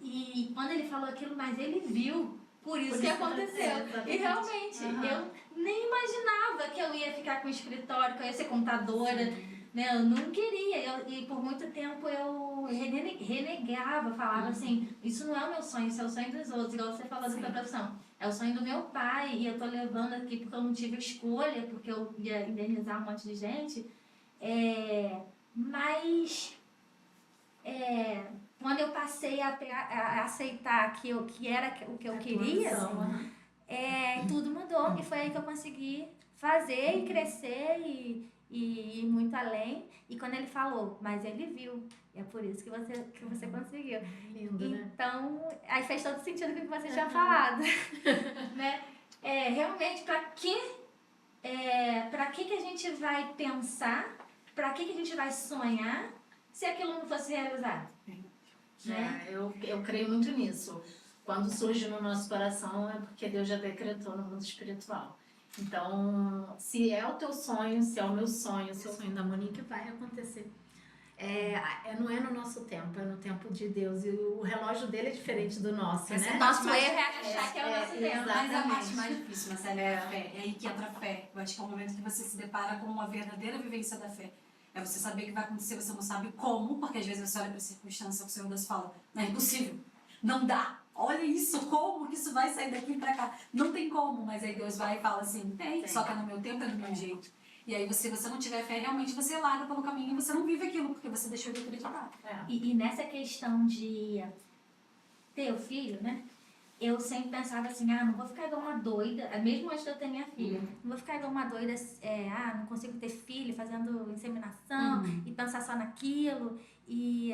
E quando ele falou aquilo, mas ele viu, por isso que aconteceu. E realmente, eu nem imaginava que eu ia ficar com o escritório, que eu ia ser contadora. Né? Eu não queria, e por muito tempo eu renegava, falava assim, isso não é o meu sonho, isso é o sonho dos outros, igual você falou da sua profissão. É o sonho do meu pai, e eu tô levando aqui porque eu não tive escolha, porque eu ia indenizar um monte de gente. Mas quando eu passei a aceitar que era o que eu queria, tudo mudou, e foi aí que eu consegui fazer e crescer e ir muito além. E quando ele falou, mas ele viu, é por isso que você conseguiu. Lindo, né? Então, aí fez todo sentido com o que você tinha falado. Né? Realmente, para que a gente vai pensar, para que a gente vai sonhar, se aquilo não fosse realizado? Né? Eu creio muito nisso. Quando surge no nosso coração, é porque Deus já decretou no mundo espiritual. Então, se é o teu sonho, se é o meu sonho, se é o sonho da Monique, vai acontecer. Não é no nosso tempo, é no tempo de Deus. E o relógio dele é diferente do nosso, né? Nosso erro é achar que é o nosso tempo. Mas a parte mais difícil, Marcela, é a fé. É aí que entra a fé. Eu acho que é o momento que você se depara com uma verdadeira vivência da fé. É você saber que vai acontecer, você não sabe como, porque às vezes você olha para a circunstância, o Senhor Deus fala, não é impossível, não dá. Olha isso, como que isso vai sair daqui pra cá? Não tem como, mas aí Deus vai e fala assim, tem, só que é no meu tempo, é no meu jeito. E aí se você não tiver fé, realmente você larga pelo caminho e você não vive aquilo, porque você deixou de acreditar. E nessa questão de ter o filho, né? Eu sempre pensava assim, não vou ficar igual uma doida, mesmo antes de eu ter minha filha, não vou ficar igual uma doida, não consigo ter filho, fazendo inseminação, e pensar só naquilo, e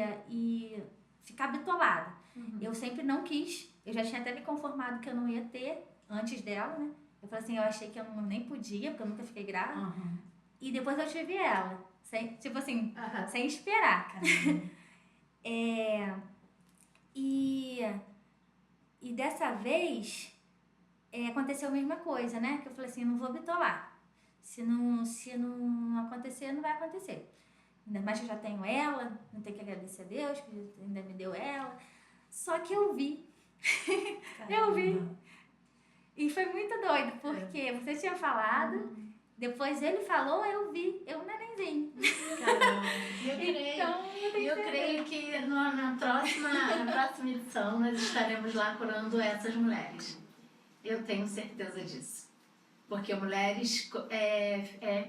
ficar bitolada. Eu sempre não quis, eu já tinha até me conformado que eu não ia ter antes dela, né? Eu falei assim, eu achei que eu nem podia, porque eu nunca fiquei grávida. E depois eu tive ela, sem esperar. E dessa vez, aconteceu a mesma coisa, né? Que eu falei assim, não vou bitolar. Se não acontecer, não vai acontecer. Ainda mais que eu já tenho ela, não tenho que agradecer a Deus, que ainda me deu ela. Só que eu vi. Eu vi. E foi muito doido, porque você tinha falado, depois ele falou, eu vi. Eu nenenzinho. Caramba. Eu creio que na próxima edição nós estaremos lá curando essas mulheres. Eu tenho certeza disso. Porque mulheres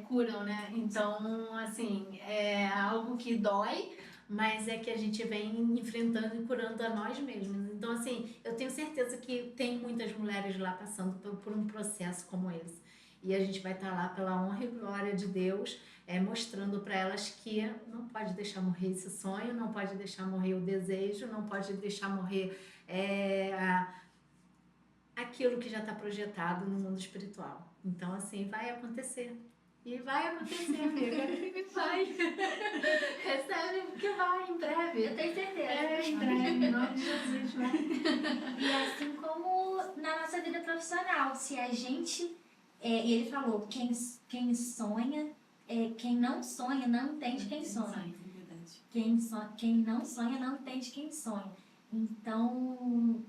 curam, né? Então, assim, é algo que dói, mas é que a gente vem enfrentando e curando a nós mesmos. Então, assim, eu tenho certeza que tem muitas mulheres lá passando por um processo como esse. E a gente vai estar lá pela honra e glória de Deus, mostrando para elas que não pode deixar morrer esse sonho, não pode deixar morrer o desejo, não pode deixar morrer aquilo que já está projetado no mundo espiritual. Então, assim, vai acontecer. E vai acontecer, amiga. Vai. Recebe que vai, em breve. Eu tenho certeza. Em breve, em nome de Jesus, vai. E assim como na nossa vida profissional, se a gente... e ele falou, quem sonha, quem não sonha não entende quem sonha. Quem não sonha não entende quem sonha. Então,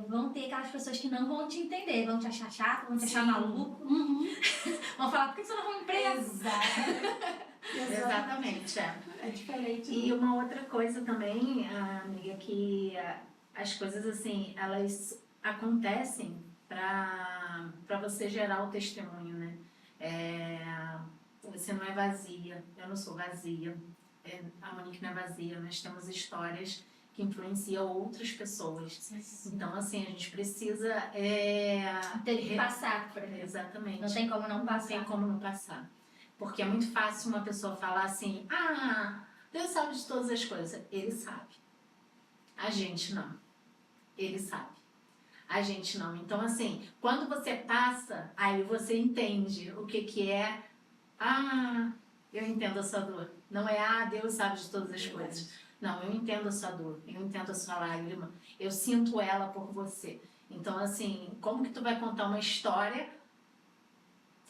vão ter aquelas pessoas que não vão te entender, vão te achar chato, vão te achar maluco. Vão falar, por que você não arruma emprego? Exatamente, É diferente. E uma outra coisa também, amiga, que as coisas assim, elas acontecem para você gerar o testemunho, né? Você não é vazia, eu não sou vazia, a Monique não é vazia, nós temos histórias que influenciam outras pessoas. Sim. Então, assim, a gente precisa... Tem que passar por exemplo. Exatamente. Não tem como não passar. Não tem como não passar. Porque é muito fácil uma pessoa falar assim, Deus sabe de todas as coisas. Ele sabe. A gente não. Ele sabe. A gente não. Então, assim, quando você passa, aí você entende o que é. Eu entendo a sua dor. Não é, Deus sabe de todas as coisas. Não, eu entendo a sua dor. Eu entendo a sua lágrima. Eu sinto ela por você. Então, assim, como que tu vai contar uma história?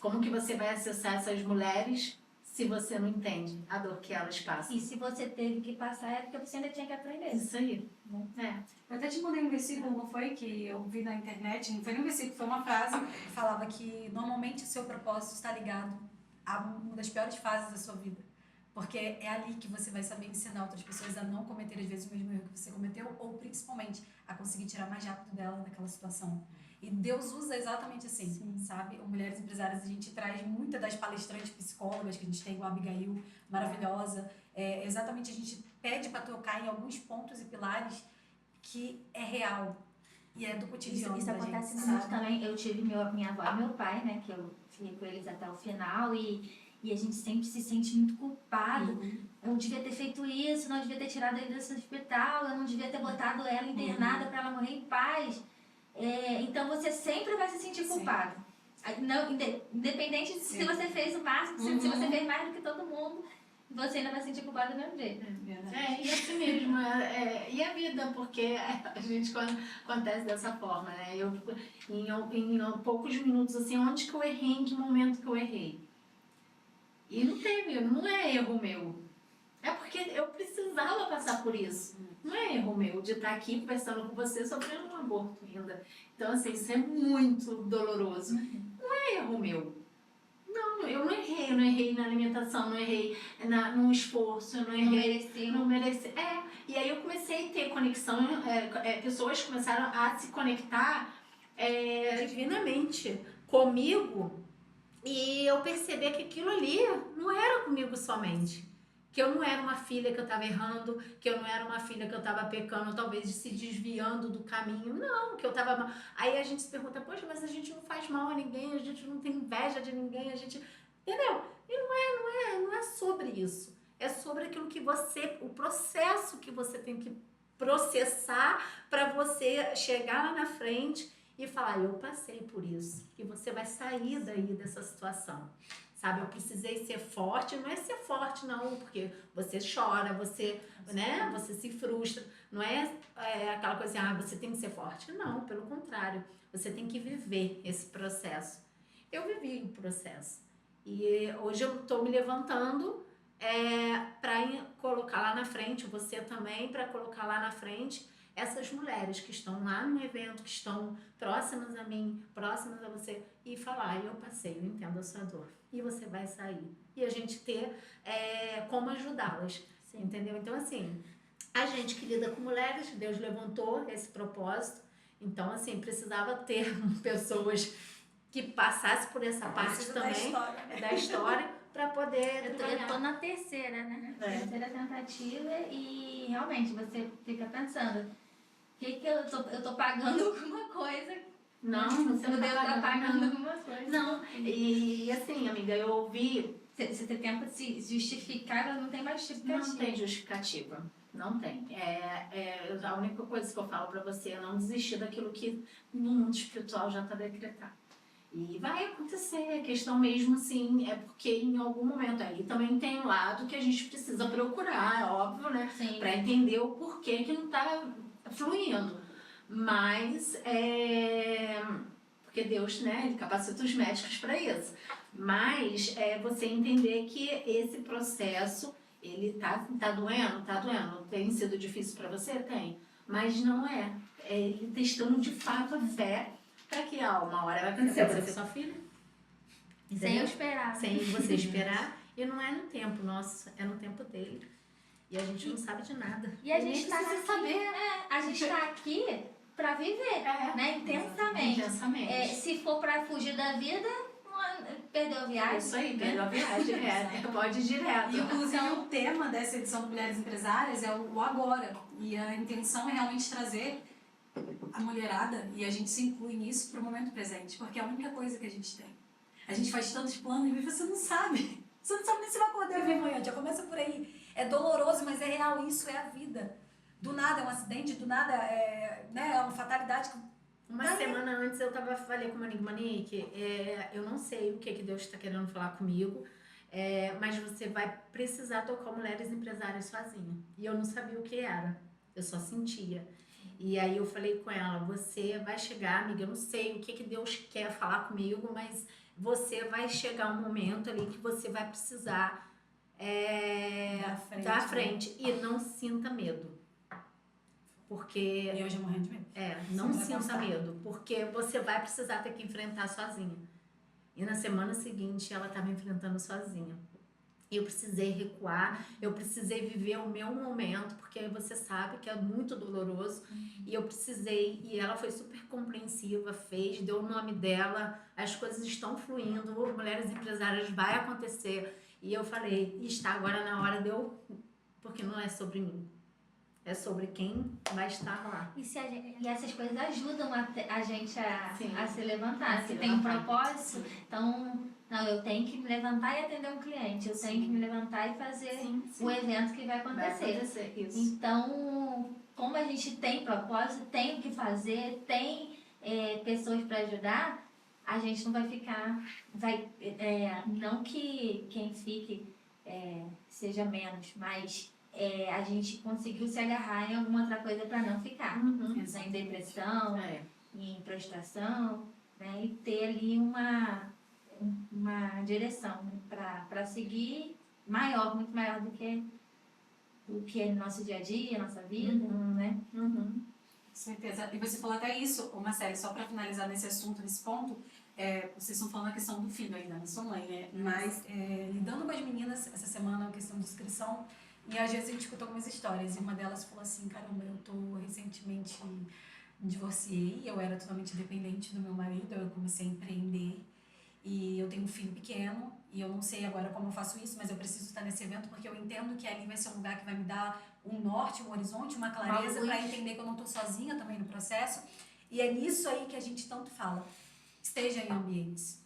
Como que você vai acessar essas mulheres se você não entende a dor que elas passam? E se você teve que passar, é porque você ainda tinha que aprender. Isso aí. Eu até te mandei um versículo, não foi? Que eu vi na internet, não foi nem um versículo, foi uma frase que falava que normalmente o seu propósito está ligado a uma das piores fases da sua vida. Porque é ali que você vai saber ensinar outras pessoas a não cometer, às vezes, o mesmo erro que você cometeu, ou principalmente a conseguir tirar mais rápido dela daquela situação. E Deus usa exatamente assim, sabe? O Mulheres Empresárias, a gente traz muitas das palestrantes psicólogas que a gente tem, com a Abigail, maravilhosa. Exatamente, a gente pede para tocar em alguns pontos e pilares que é real e é do cotidiano. Isso acontece muito também. Eu tive minha avó e meu pai, né? Que eu fiquei com eles até o final e a gente sempre se sente muito culpado. Eu não devia ter feito isso, não devia ter tirado ele desse hospital, eu não devia ter botado ela internada para ela morrer em paz. Então você sempre vai se sentir culpado. Não, independente se você fez o máximo, se você fez mais do que todo mundo, você ainda vai se sentir culpado do mesmo jeito. E assim mesmo. E a vida, porque a gente acontece dessa forma, né? Eu, em poucos minutos, assim, onde que eu errei, em que momento que eu errei? E não é erro meu. É porque eu precisava passar por isso. Não é erro meu de estar aqui conversando com você sofrendo um aborto ainda. Então, assim, isso é muito doloroso. Não é erro meu. Não, eu não errei na alimentação, não errei no esforço, eu não errei. Não mereci. E aí eu comecei a ter conexão, pessoas começaram a se conectar divinamente comigo e eu percebi que aquilo ali não era comigo somente. Que eu não era uma filha que eu estava errando, que eu não era uma filha que eu estava pecando, talvez se desviando do caminho. Não, que eu estava... Aí a gente se pergunta, poxa, mas a gente não faz mal a ninguém, a gente não tem inveja de ninguém, a gente... Entendeu? E não é sobre isso. É sobre aquilo que você... O processo que você tem que processar para você chegar lá na frente e falar, eu passei por isso. E você vai sair daí dessa situação. Sabe, eu precisei ser forte, não é ser forte não, porque você chora, você se frustra, não é aquela coisa assim, você tem que ser forte. Não, pelo contrário, você tem que viver esse processo. Eu vivi o processo e hoje eu estou me levantando para colocar lá na frente, você também, para colocar lá na frente essas mulheres que estão lá no evento, que estão próximas a mim, próximas a você, e falar, eu passei, eu entendo a sua dor. E você vai sair. E a gente ter como ajudá-las, entendeu? Então, assim, a gente que lida com mulheres, Deus levantou esse propósito, então, assim, precisava ter pessoas que passassem por essa parte também da história para poder Eu tô na terceira, né? Terceira tentativa e realmente você fica pensando, que eu tô pagando alguma coisa? Não, você não deve estar pagando algumas coisas. Não, e assim, amiga, eu ouvi... Você tenta se justificar, ela não tem mais justificativa. Não tem justificativa, não tem. A única coisa que eu falo pra você é não desistir daquilo que no mundo espiritual já está decretado. E vai acontecer, a questão mesmo assim, é porque em algum momento aí também tem um lado que a gente precisa procurar, é óbvio, né? Sim. Pra entender o porquê que não tá fluindo. Mas, porque Deus, né, ele capacita os médicos para isso. Mas você entender que esse processo, ele tá doendo? Tá doendo. Tem sido difícil para você? Tem. Mas não é. Ele testando de fato a fé para que uma hora vai acontecer. Você sua filha. Sem eu esperar. Sem você esperar. E não é no tempo nosso, é no tempo dele. E a gente não sabe de nada. E a gente tá aqui, a gente tá aqui pra viver, né? Intensamente. Se for pra fugir da vida, perdeu a viagem. Isso aí, perdeu a viagem, pode ir direto. Inclusive, o tema dessa edição do Mulheres Empresárias é o agora. E a intenção é realmente trazer a mulherada, e a gente se inclui nisso, para o momento presente, porque é a única coisa que a gente tem. A gente faz tantos planos e você não sabe. Você não sabe nem se vai acordar e ver amanhã. Já começa por aí. É doloroso, mas é real. Isso é a vida. Do nada é um acidente, do nada é uma fatalidade. Uma semana antes eu falei com o Monique, eu não sei o que Deus está querendo falar comigo, mas você vai precisar tocar Mulheres Empresárias sozinha. E eu não sabia o que era, eu só sentia. E aí eu falei com ela, você vai chegar, amiga, eu não sei o que Deus quer falar comigo, mas você vai chegar um momento ali que você vai precisar dar frente. E não sinta medo. Porque... Eu já morrendo de medo. Não sinta medo, porque você vai precisar ter que enfrentar sozinha. E na semana seguinte ela estava enfrentando sozinha. Eu precisei recuar, eu precisei viver o meu momento, porque você sabe que é muito doloroso. E eu precisei, e ela foi super compreensiva, deu o nome dela, as coisas estão fluindo, Mulheres Empresárias vai acontecer. E eu falei, está agora na hora de eu, porque não é sobre mim. É sobre quem vai estar lá. E essas coisas ajudam a gente a se levantar. Se tem um propósito, então, eu tenho que me levantar e atender um cliente. Eu tenho que me levantar e fazer o evento que vai acontecer. Isso. Então, como a gente tem propósito, tem o que fazer, tem pessoas para ajudar, a gente não vai ficar... não que quem fique seja menos, mas... a gente conseguiu se agarrar em alguma outra coisa para não ficar. Em depressão, em prostração, né? E ter ali uma direção, né? Para seguir muito maior do que é nosso dia a dia, nossa vida, né? Com certeza. E você falou até isso, Marcele, só para finalizar nesse assunto, nesse ponto, vocês estão falando a questão do filho ainda, não sou mãe, né? Mas lidando com as meninas essa semana, a questão de inscrição, e às vezes a gente escutou algumas histórias, e uma delas falou assim, caramba, eu recentemente me divorciei, eu era totalmente dependente do meu marido, eu comecei a empreender, e eu tenho um filho pequeno, e eu não sei agora como eu faço isso, mas eu preciso estar nesse evento, porque eu entendo que ali vai ser um lugar que vai me dar um norte, um horizonte, uma clareza, para entender que eu não estou sozinha também no processo, e é nisso aí que a gente tanto fala, esteja em ambientes.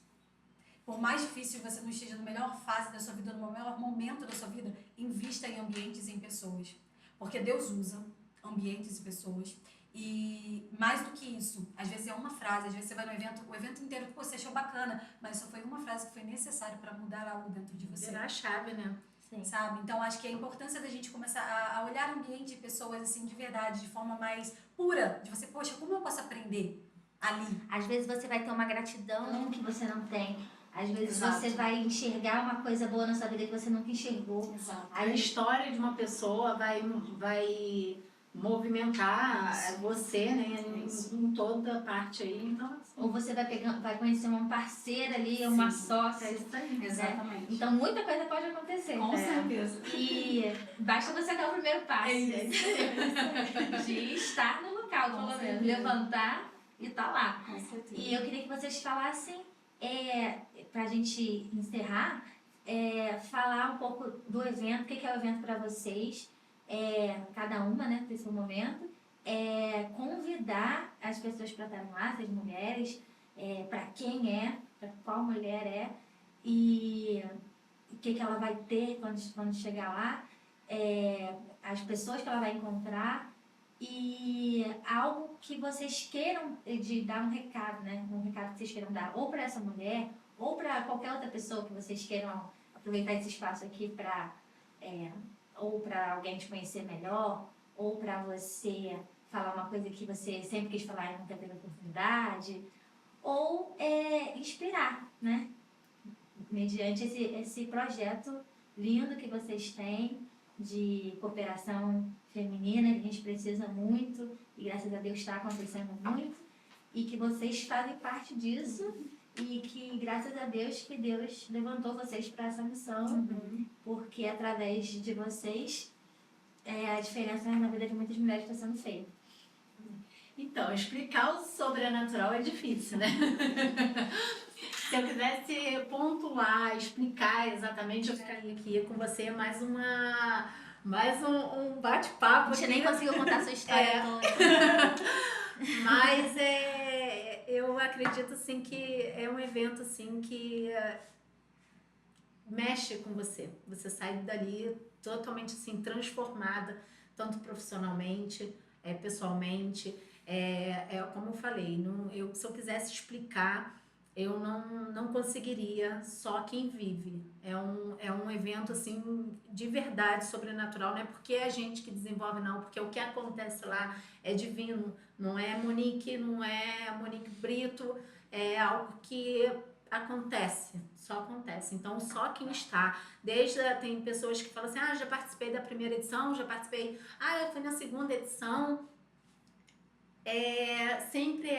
Por mais difícil você não esteja na melhor fase da sua vida, no melhor momento da sua vida, invista em ambientes e em pessoas. Porque Deus usa ambientes e pessoas. E mais do que isso, às vezes é uma frase, às vezes você vai no evento, o evento inteiro que você achou bacana, mas só foi uma frase que foi necessária para mudar algo dentro de você. Virar a chave, né? Sim. Sabe? Então acho que a importância da gente começar a olhar o ambiente e pessoas assim de verdade, de forma mais pura, de você, poxa, como eu posso aprender ali? Às vezes você vai ter uma gratidão que você não tem. Às vezes Exato. você vai enxergar uma coisa boa na sua vida que você nunca enxergou. Exato. A história de uma pessoa vai movimentar você, né, em toda parte aí. Então, Ou você vai conhecer uma parceira ali, uma sócia. é isso aí. Exatamente. Né? Então muita coisa pode acontecer. Com certeza. E basta você dar o primeiro passo. De estar no local, pelo menos. Levantar e estar lá. Com certeza. E eu queria que vocês falassem, pra gente encerrar, falar um pouco do evento, o que é o evento para vocês, cada uma, né, nesse momento, convidar as pessoas para estar no ar, as mulheres, para quem para qual mulher e o que ela vai ter quando chegar lá, as pessoas que ela vai encontrar e algo que vocês queiram de dar um recado, né? Um recado que vocês queiram dar ou para essa mulher ou para qualquer outra pessoa que vocês queiram aproveitar esse espaço aqui para ou para alguém te conhecer melhor ou para você falar uma coisa que você sempre quis falar e nunca teve oportunidade ou inspirar, né? Mediante esse projeto lindo que vocês têm de cooperação feminina, que a gente precisa muito e graças a Deus está acontecendo muito e que vocês fazem parte disso e que graças a Deus que Deus levantou vocês para essa missão, porque através de vocês a diferença na vida de muitas mulheres está sendo feita. Então, explicar o sobrenatural é difícil, né? Se eu quisesse pontuar, explicar exatamente, eu ficaria aqui com você mais um bate-papo. A gente nem conseguiu contar a sua história toda. Mas eu acredito assim que é um evento assim que mexe com você. Você sai dali totalmente assim transformada, tanto profissionalmente, pessoalmente. Como eu falei, se eu quisesse explicar, eu não conseguiria, só quem vive. É um evento assim de verdade sobrenatural, não é porque é a gente que desenvolve, não, porque o que acontece lá é divino, não é Monique Brito, é algo que acontece, só acontece. Então, só quem está, tem pessoas que falam assim, já participei da primeira edição, já participei, eu fui na segunda edição, sempre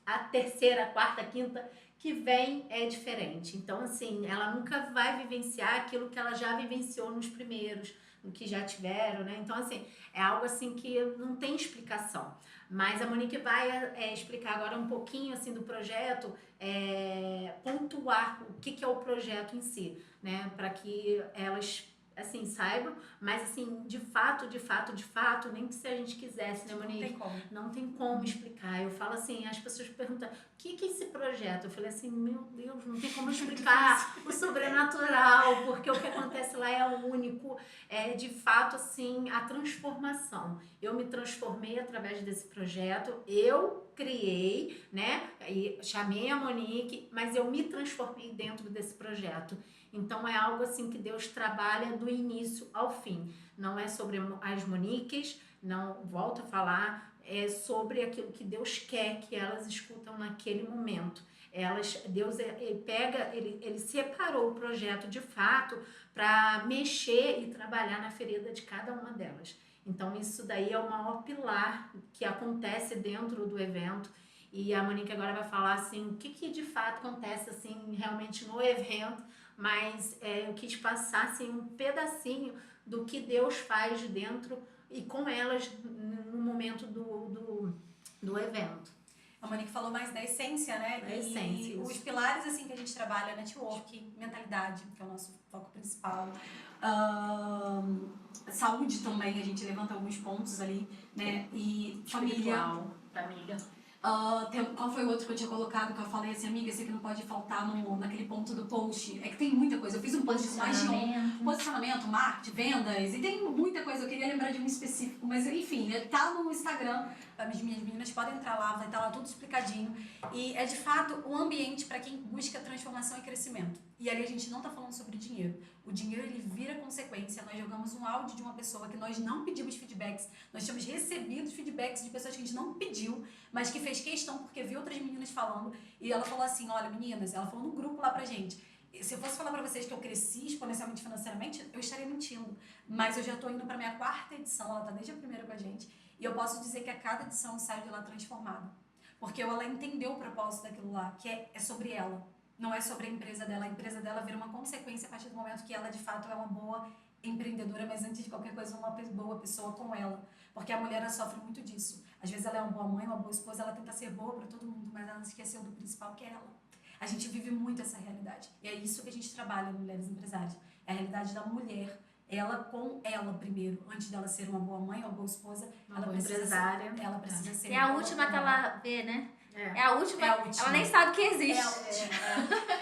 a terceira, a quarta, a quinta que vem é diferente. Então, assim, ela nunca vai vivenciar aquilo que ela já vivenciou nos primeiros, no que já tiveram, né? Então, assim, é algo assim que não tem explicação. Mas a Monique vai explicar agora um pouquinho, assim, do projeto, pontuar o que é o projeto em si, né? Para que elas assim, saibam, mas assim, de fato, nem que se a gente quisesse, né, Monique? Não tem como. Não tem como explicar. Eu falo assim, as pessoas perguntam, o que é esse projeto? Eu falei assim, meu Deus, não tem como explicar o sobrenatural, porque o que acontece lá é único, de fato, assim, a transformação. Eu me transformei através desse projeto, eu criei, né, e chamei a Monique, mas eu me transformei dentro desse projeto. Então, é algo assim que Deus trabalha do início ao fim. Não é sobre as Moniques, não, volto a falar, é sobre aquilo que Deus quer que elas escutam naquele momento. Deus ele separou o projeto de fato para mexer e trabalhar na ferida de cada uma delas. Então, isso daí é o maior pilar que acontece dentro do evento. E a Monique agora vai falar assim, o que de fato acontece assim realmente no evento, mas eu quis passar assim, um pedacinho do que Deus faz dentro e com elas no momento do evento. A Monique falou mais da essência, né? Da essência, isso. Os pilares assim que a gente trabalha, network, mentalidade, que é o nosso foco principal. Saúde também, a gente levanta alguns pontos ali, né? E família. Qual foi o outro que eu tinha colocado que eu falei assim, amiga, esse aqui não pode faltar naquele ponto do post. É que tem muita coisa. Eu fiz um post com mais de posicionamento, marketing, vendas, e tem muita coisa. Eu queria lembrar de um específico, mas enfim, tá no Instagram. As minhas meninas podem entrar lá, vai estar lá tudo explicadinho. E é de fato um ambiente para quem busca transformação e crescimento. E ali a gente não tá falando sobre dinheiro. O dinheiro, ele vira consequência. Nós jogamos um áudio de uma pessoa que nós não pedimos feedbacks. Nós tínhamos recebido feedbacks de pessoas que a gente não pediu, mas que fez questão porque viu outras meninas falando. E ela falou assim, olha, meninas, ela falou no grupo lá pra gente. Se eu fosse falar pra vocês que eu cresci exponencialmente financeiramente, eu estaria mentindo. Mas eu já tô indo pra minha 4ª edição, ela tá desde a primeira com a gente. E eu posso dizer que a cada edição sai de lá transformada. Porque ela entendeu o propósito daquilo lá, que é sobre ela. Não é sobre a empresa dela. A empresa dela vira uma consequência a partir do momento que ela, de fato, é uma boa empreendedora, mas antes de qualquer coisa, uma boa pessoa com ela. Porque a mulher, ela sofre muito disso. Às vezes ela é uma boa mãe, uma boa esposa, ela tenta ser boa para todo mundo, mas ela esqueceu do principal, que é ela. A gente vive muito essa realidade. E é isso que a gente trabalha no Mulheres Empresárias. É a realidade da mulher. Ela com ela primeiro, antes dela ser uma boa mãe, uma boa esposa, ela precisa ser é a última que ela vê, né? É a última. Ela nem sabe que existe.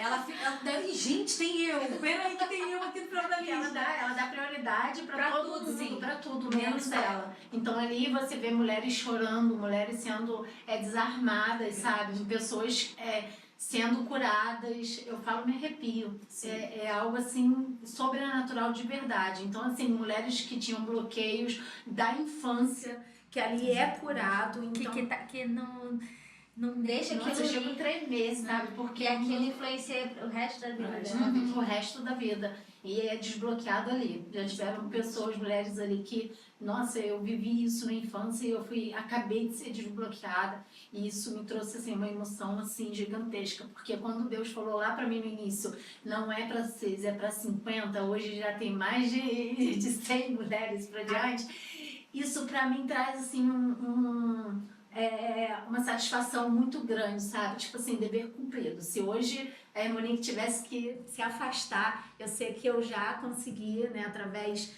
Ela deve, gente, tem eu. Peraí que tem eu aqui no protagonista. Ela dá prioridade pra todo mundo, pra tudo, menos dela. Então ali você vê mulheres chorando, mulheres sendo desarmadas, sabe? Pessoas sendo curadas. Eu falo, me arrepio. É algo assim sobrenatural de verdade. Então assim, mulheres que tinham bloqueios da infância, que ali é curado. Então, que não deixa aquilo. Você chega 3 meses, sabe? Porque aquilo influencia o resto da vida. O resto da vida. E é desbloqueado ali. Já tiveram pessoas, mulheres ali que, nossa, eu vivi isso na infância e acabei de ser desbloqueada. E isso me trouxe, assim, uma emoção, assim, gigantesca. Porque quando Deus falou lá pra mim no início, não é pra 6, é pra 50, hoje já tem mais de 100 mulheres pra diante. Isso pra mim traz, assim, uma satisfação muito grande, sabe? Tipo assim, dever cumprido. Se hoje a Monique tivesse que se afastar, eu sei que eu já consegui, né, através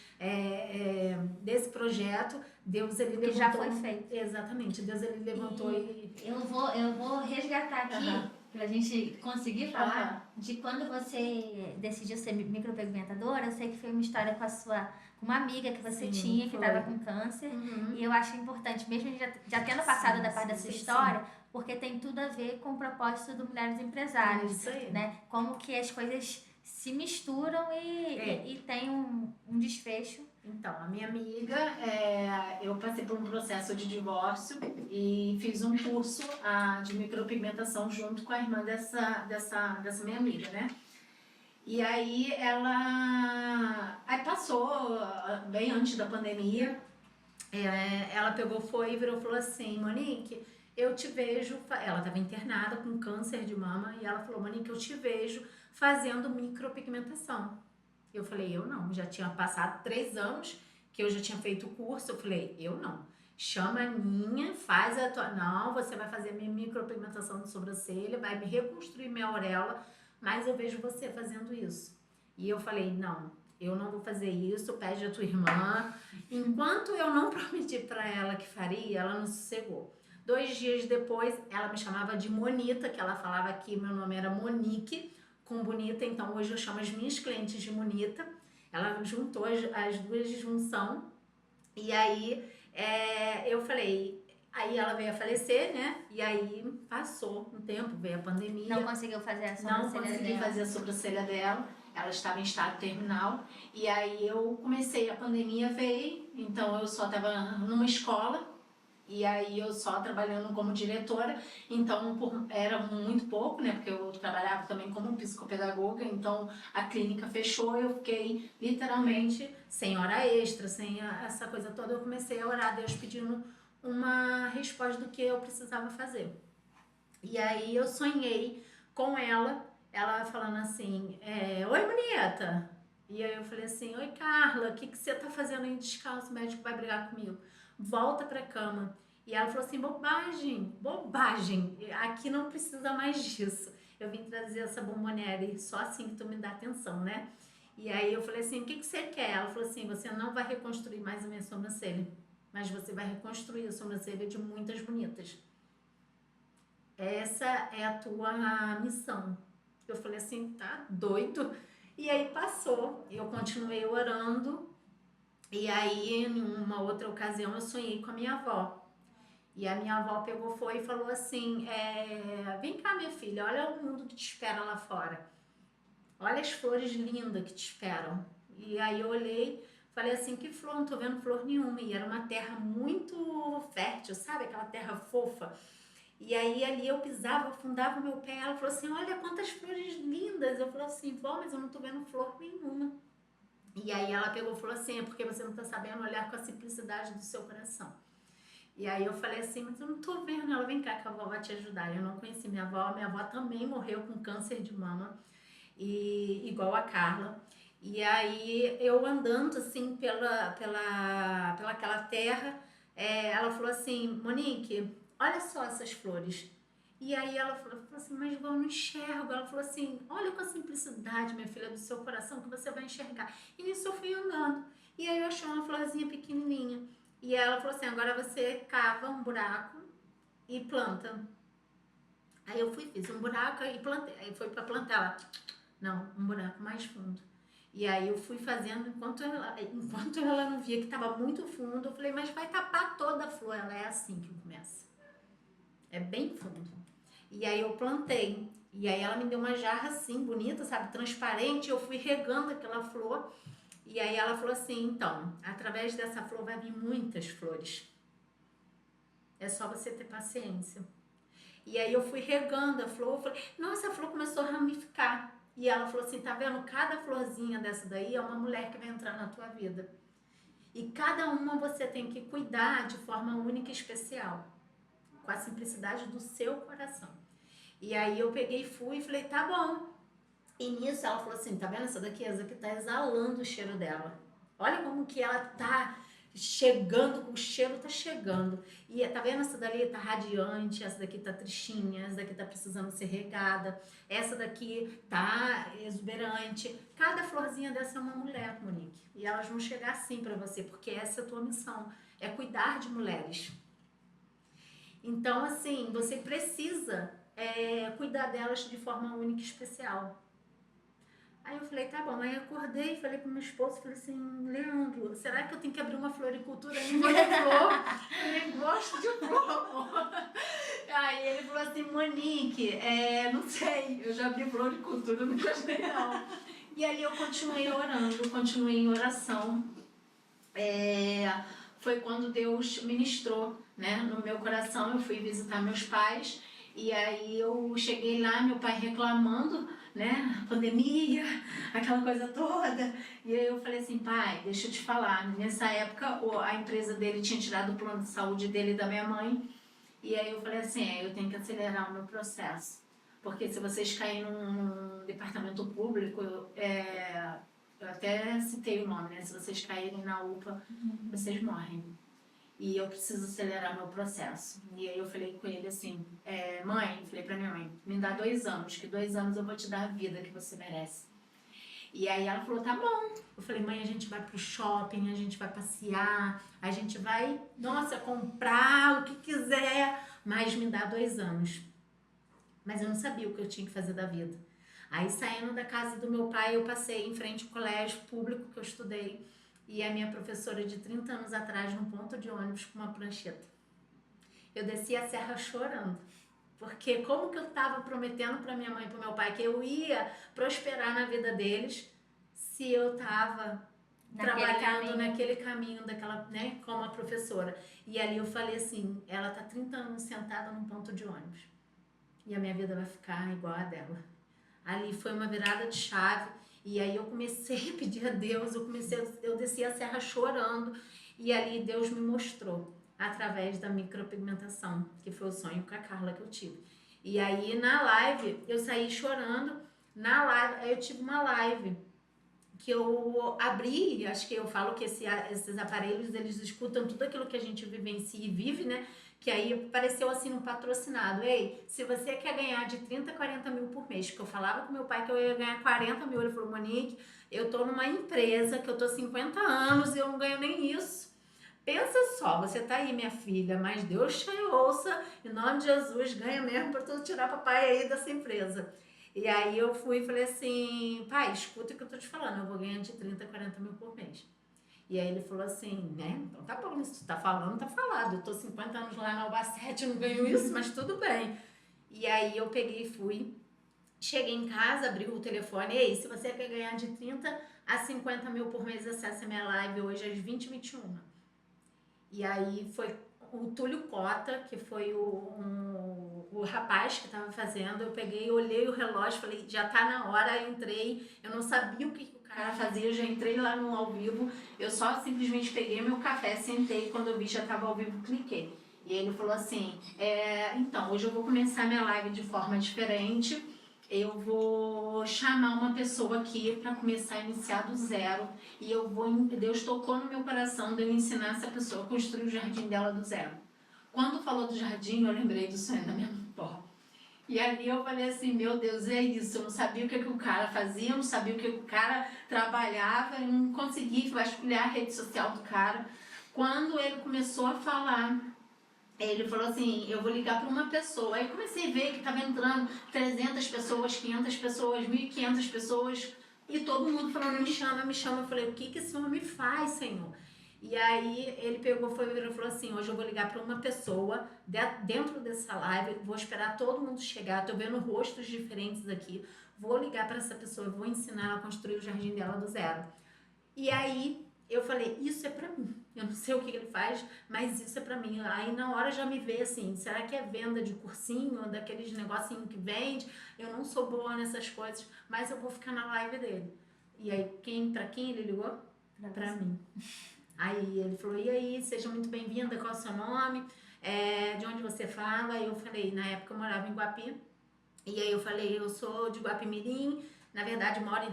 desse projeto, Deus ele que levantou. já foi feito. Exatamente, Deus ele levantou e eu vou resgatar aqui pra gente conseguir falar de quando você decidiu ser micropigmentadora. Eu sei que foi uma história com uma amiga que você tinha, que estava com câncer. E eu acho importante, mesmo já tendo passado da parte da sua história, porque tem tudo a ver com o propósito do Mulheres Empresárias. Isso aí. Né? Como que as coisas se misturam e tem um desfecho. Então, a minha amiga, eu passei por um processo de divórcio e fiz um curso de micropigmentação junto com a irmã dessa minha amiga, né? E aí aí passou, bem antes da pandemia, ela foi e virou e falou assim, Monique, eu te vejo, ela estava internada com câncer de mama, e ela falou, Monique, eu te vejo fazendo micropigmentação. Eu falei, eu não, já tinha passado 3 anos que eu já tinha feito o curso, eu falei, eu não. Chama a Aninha, faz a tua... Não, você vai fazer minha micropigmentação de sobrancelha, vai me reconstruir minha auréola, mas eu vejo você fazendo isso. E eu falei, não, eu não vou fazer isso, pede a tua irmã. Enquanto eu não prometi para ela que faria, ela não sossegou. 2 dias depois, ela me chamava de Monita, que ela falava que meu nome era Monique, com bonita, então hoje eu chamo as minhas clientes de Monita. Ela juntou as duas de junção. E aí eu falei, aí ela veio a falecer, né? E aí passou um tempo, veio a pandemia. Não conseguiu fazer a sobrancelha dela. Não consegui fazer a sobrancelha dela. Ela estava em estado terminal. E aí eu comecei, a pandemia veio, então eu só estava numa escola. E aí eu só trabalhando como diretora, então era muito pouco, né? Porque eu trabalhava também como psicopedagoga, então a clínica fechou, eu fiquei literalmente sem hora extra, sem essa coisa toda. Eu comecei a orar a Deus pedindo uma resposta do que eu precisava fazer. E aí eu sonhei com ela falando assim, oi, Monieta. E aí eu falei assim, oi, Carla, o que você tá fazendo aí descalço? O médico vai brigar comigo. Volta pra cama. E ela falou assim, bobagem, aqui não precisa mais disso. Eu vim trazer essa bomboniere, só assim que tu me dá atenção, né? E aí eu falei assim, o que você quer? Ela falou assim, você não vai reconstruir mais a minha sobrancelha, mas você vai reconstruir a sobrancelha de muitas bonitas. Essa é a tua missão. Eu falei assim, tá doido? E aí passou, eu continuei orando. E aí, em uma outra ocasião, eu sonhei com a minha avó. E a minha avó foi e falou assim, vem cá, minha filha, olha o mundo que te espera lá fora. Olha as flores lindas que te esperam. E aí eu olhei, falei assim, que flor? Não tô vendo flor nenhuma. E era uma terra muito fértil, sabe? Aquela terra fofa. E aí ali eu pisava, afundava o meu pé. Ela falou assim, olha quantas flores lindas. Eu falei assim, vó, mas eu não tô vendo flor nenhuma. E aí ela pegou e falou assim, é porque você não tá sabendo olhar com a simplicidade do seu coração. E aí eu falei assim, mas eu não tô vendo. Ela, vem cá que a avó vai te ajudar. Eu não conheci minha avó também morreu com câncer de mama, igual a Carla. E aí eu andando assim pela aquela terra, ela falou assim, Monique, olha só essas flores. E aí ela falou assim, mas vó, eu não enxergo. Ela falou assim, olha com a simplicidade, minha filha, do seu coração que você vai enxergar. E nisso eu fui andando. E aí eu achei uma florzinha pequenininha. E ela falou assim, agora você cava um buraco e planta. Aí eu fiz um buraco e plantei. Aí foi pra plantar ela, não, um buraco mais fundo. E aí eu fui fazendo, enquanto ela não via que estava muito fundo, eu falei, mas vai tapar toda a flor. Ela, é assim que começa. É bem fundo. E aí eu plantei. E aí ela me deu uma jarra assim, bonita, sabe, transparente. Eu fui regando aquela flor. E aí ela falou assim, então, através dessa flor vai vir muitas flores. É só você ter paciência. E aí eu fui regando a flor, falei, nossa, a flor começou a ramificar. E ela falou assim, tá vendo? Cada florzinha dessa daí é uma mulher que vai entrar na tua vida. E cada uma você tem que cuidar de forma única e especial, com a simplicidade do seu coração. E aí eu peguei e fui e falei, tá bom. E nisso ela falou assim, tá vendo essa daqui? Essa aqui tá exalando o cheiro dela. Olha como que ela tá chegando, o cheiro tá chegando. E tá vendo essa dali? Tá radiante, essa daqui tá tristinha, essa daqui tá precisando ser regada, essa daqui tá exuberante. Cada florzinha dessa é uma mulher, Monique. E elas vão chegar assim pra você, porque essa é a tua missão, é cuidar de mulheres. Então, assim, você precisa cuidar delas de forma única e especial. Aí eu falei, tá bom. Aí eu acordei e falei pro meu esposo, falei assim, Leandro, será que eu tenho que abrir uma floricultura? Eu não vou de flor, eu nem gosto de flor. Aí ele falou assim, Monique, não sei, eu já abri floricultura, não gostei não. E aí eu continuei orando, continuei em oração. Foi quando Deus ministrou, né, no meu coração. Eu fui visitar meus pais e aí eu cheguei lá, meu pai reclamando, né, pandemia, aquela coisa toda. E aí eu falei assim, pai, deixa eu te falar, nessa época a empresa dele tinha tirado o plano de saúde dele e da minha mãe. E aí eu falei assim, eu tenho que acelerar o meu processo, porque se vocês caírem num departamento público, eu até citei o nome, né? Se vocês caírem na UPA, vocês morrem. E eu preciso acelerar meu processo. E aí eu falei com ele assim, mãe, falei pra minha mãe, me dá 2 anos, que 2 anos eu vou te dar a vida que você merece. E aí ela falou, tá bom. Eu falei, mãe, a gente vai pro shopping, a gente vai passear, a gente vai, nossa, comprar o que quiser, mas me dá 2 anos. Mas eu não sabia o que eu tinha que fazer da vida. Aí, saindo da casa do meu pai, eu passei em frente ao colégio público que eu estudei. E a minha professora de 30 anos atrás, num ponto de ônibus com uma prancheta. Eu desci a serra chorando. Porque como que eu estava prometendo para minha mãe e para meu pai que eu ia prosperar na vida deles se eu estava trabalhando naquele caminho daquela, né, como a professora. E ali eu falei assim, ela tá 30 anos sentada num ponto de ônibus. E a minha vida vai ficar igual a dela. Ali foi uma virada de chave. E aí eu comecei a pedir a Deus, eu desci a serra chorando. E ali Deus me mostrou, através da micropigmentação, que foi o sonho com a Carla que eu tive. E aí na live, eu saí chorando. Na live, eu tive uma live que eu abri, acho que eu falo que esses aparelhos, eles escutam tudo aquilo que a gente vivencia e vive, né? Que aí apareceu assim no patrocinado, ei, se você quer ganhar de 30 a 40 mil por mês, porque eu falava com meu pai que eu ia ganhar 40 mil, ele falou, Monique, eu tô numa empresa que eu tô 50 anos e eu não ganho nem isso. Pensa só, você tá aí, minha filha, mas Deus te ouça, em nome de Jesus, ganha mesmo pra tu tirar papai aí dessa empresa. E aí eu fui e falei assim, pai, escuta o que eu tô te falando, eu vou ganhar de 30 a 40 mil por mês. E aí ele falou assim, né, então tá bom, se tu tá falando, tá falado. Eu tô 50 anos lá na Albacete, eu não ganho isso, mas tudo bem. E aí eu peguei e fui, cheguei em casa, abri o telefone, ei, se você quer ganhar de 30 a 50 mil por mês, acesse a minha live hoje às 20h21. E aí foi o Túlio Cota, que foi o rapaz que tava fazendo, eu peguei, olhei o relógio, falei, já tá na hora, entrei, eu não sabia o que o cara fazia, eu já entrei lá no ao vivo, eu só simplesmente peguei meu café, sentei, quando eu vi já tava ao vivo, cliquei. E ele falou assim, então, hoje eu vou começar minha live de forma diferente, eu vou chamar uma pessoa aqui para começar a iniciar do zero e Deus tocou no meu coração de eu ensinar essa pessoa a construir o jardim dela do zero. Quando falou do jardim, eu lembrei do sonho da minha avó. E ali eu falei assim, meu Deus, é isso, eu não sabia o que o cara fazia, eu não sabia o que o cara trabalhava, eu não consegui vasculhar a rede social do cara. Quando ele começou a falar, ele falou assim, eu vou ligar para uma pessoa. Aí comecei a ver que estava entrando 300 pessoas, 500 pessoas, 1.500 pessoas. E todo mundo falando, me chama, me chama. Eu falei, o que esse homem faz, Senhor? E aí ele pegou, e falou assim, hoje eu vou ligar para uma pessoa dentro dessa live, vou esperar todo mundo chegar, tô vendo rostos diferentes aqui, vou ligar para essa pessoa, vou ensinar ela a construir o jardim dela do zero. E aí eu falei, isso é pra mim. Eu não sei o que ele faz, mas isso é pra mim. Aí na hora já me veio assim, será que é venda de cursinho, daqueles negocinho que vende? Eu não sou boa nessas coisas, mas eu vou ficar na live dele. E aí, pra quem ele ligou? Pra mim. Aí ele falou, e aí, seja muito bem-vinda, qual é o seu nome? De onde você fala? Aí eu falei, na época eu morava em Guapi. E aí eu falei, eu sou de Guapimirim, na verdade moro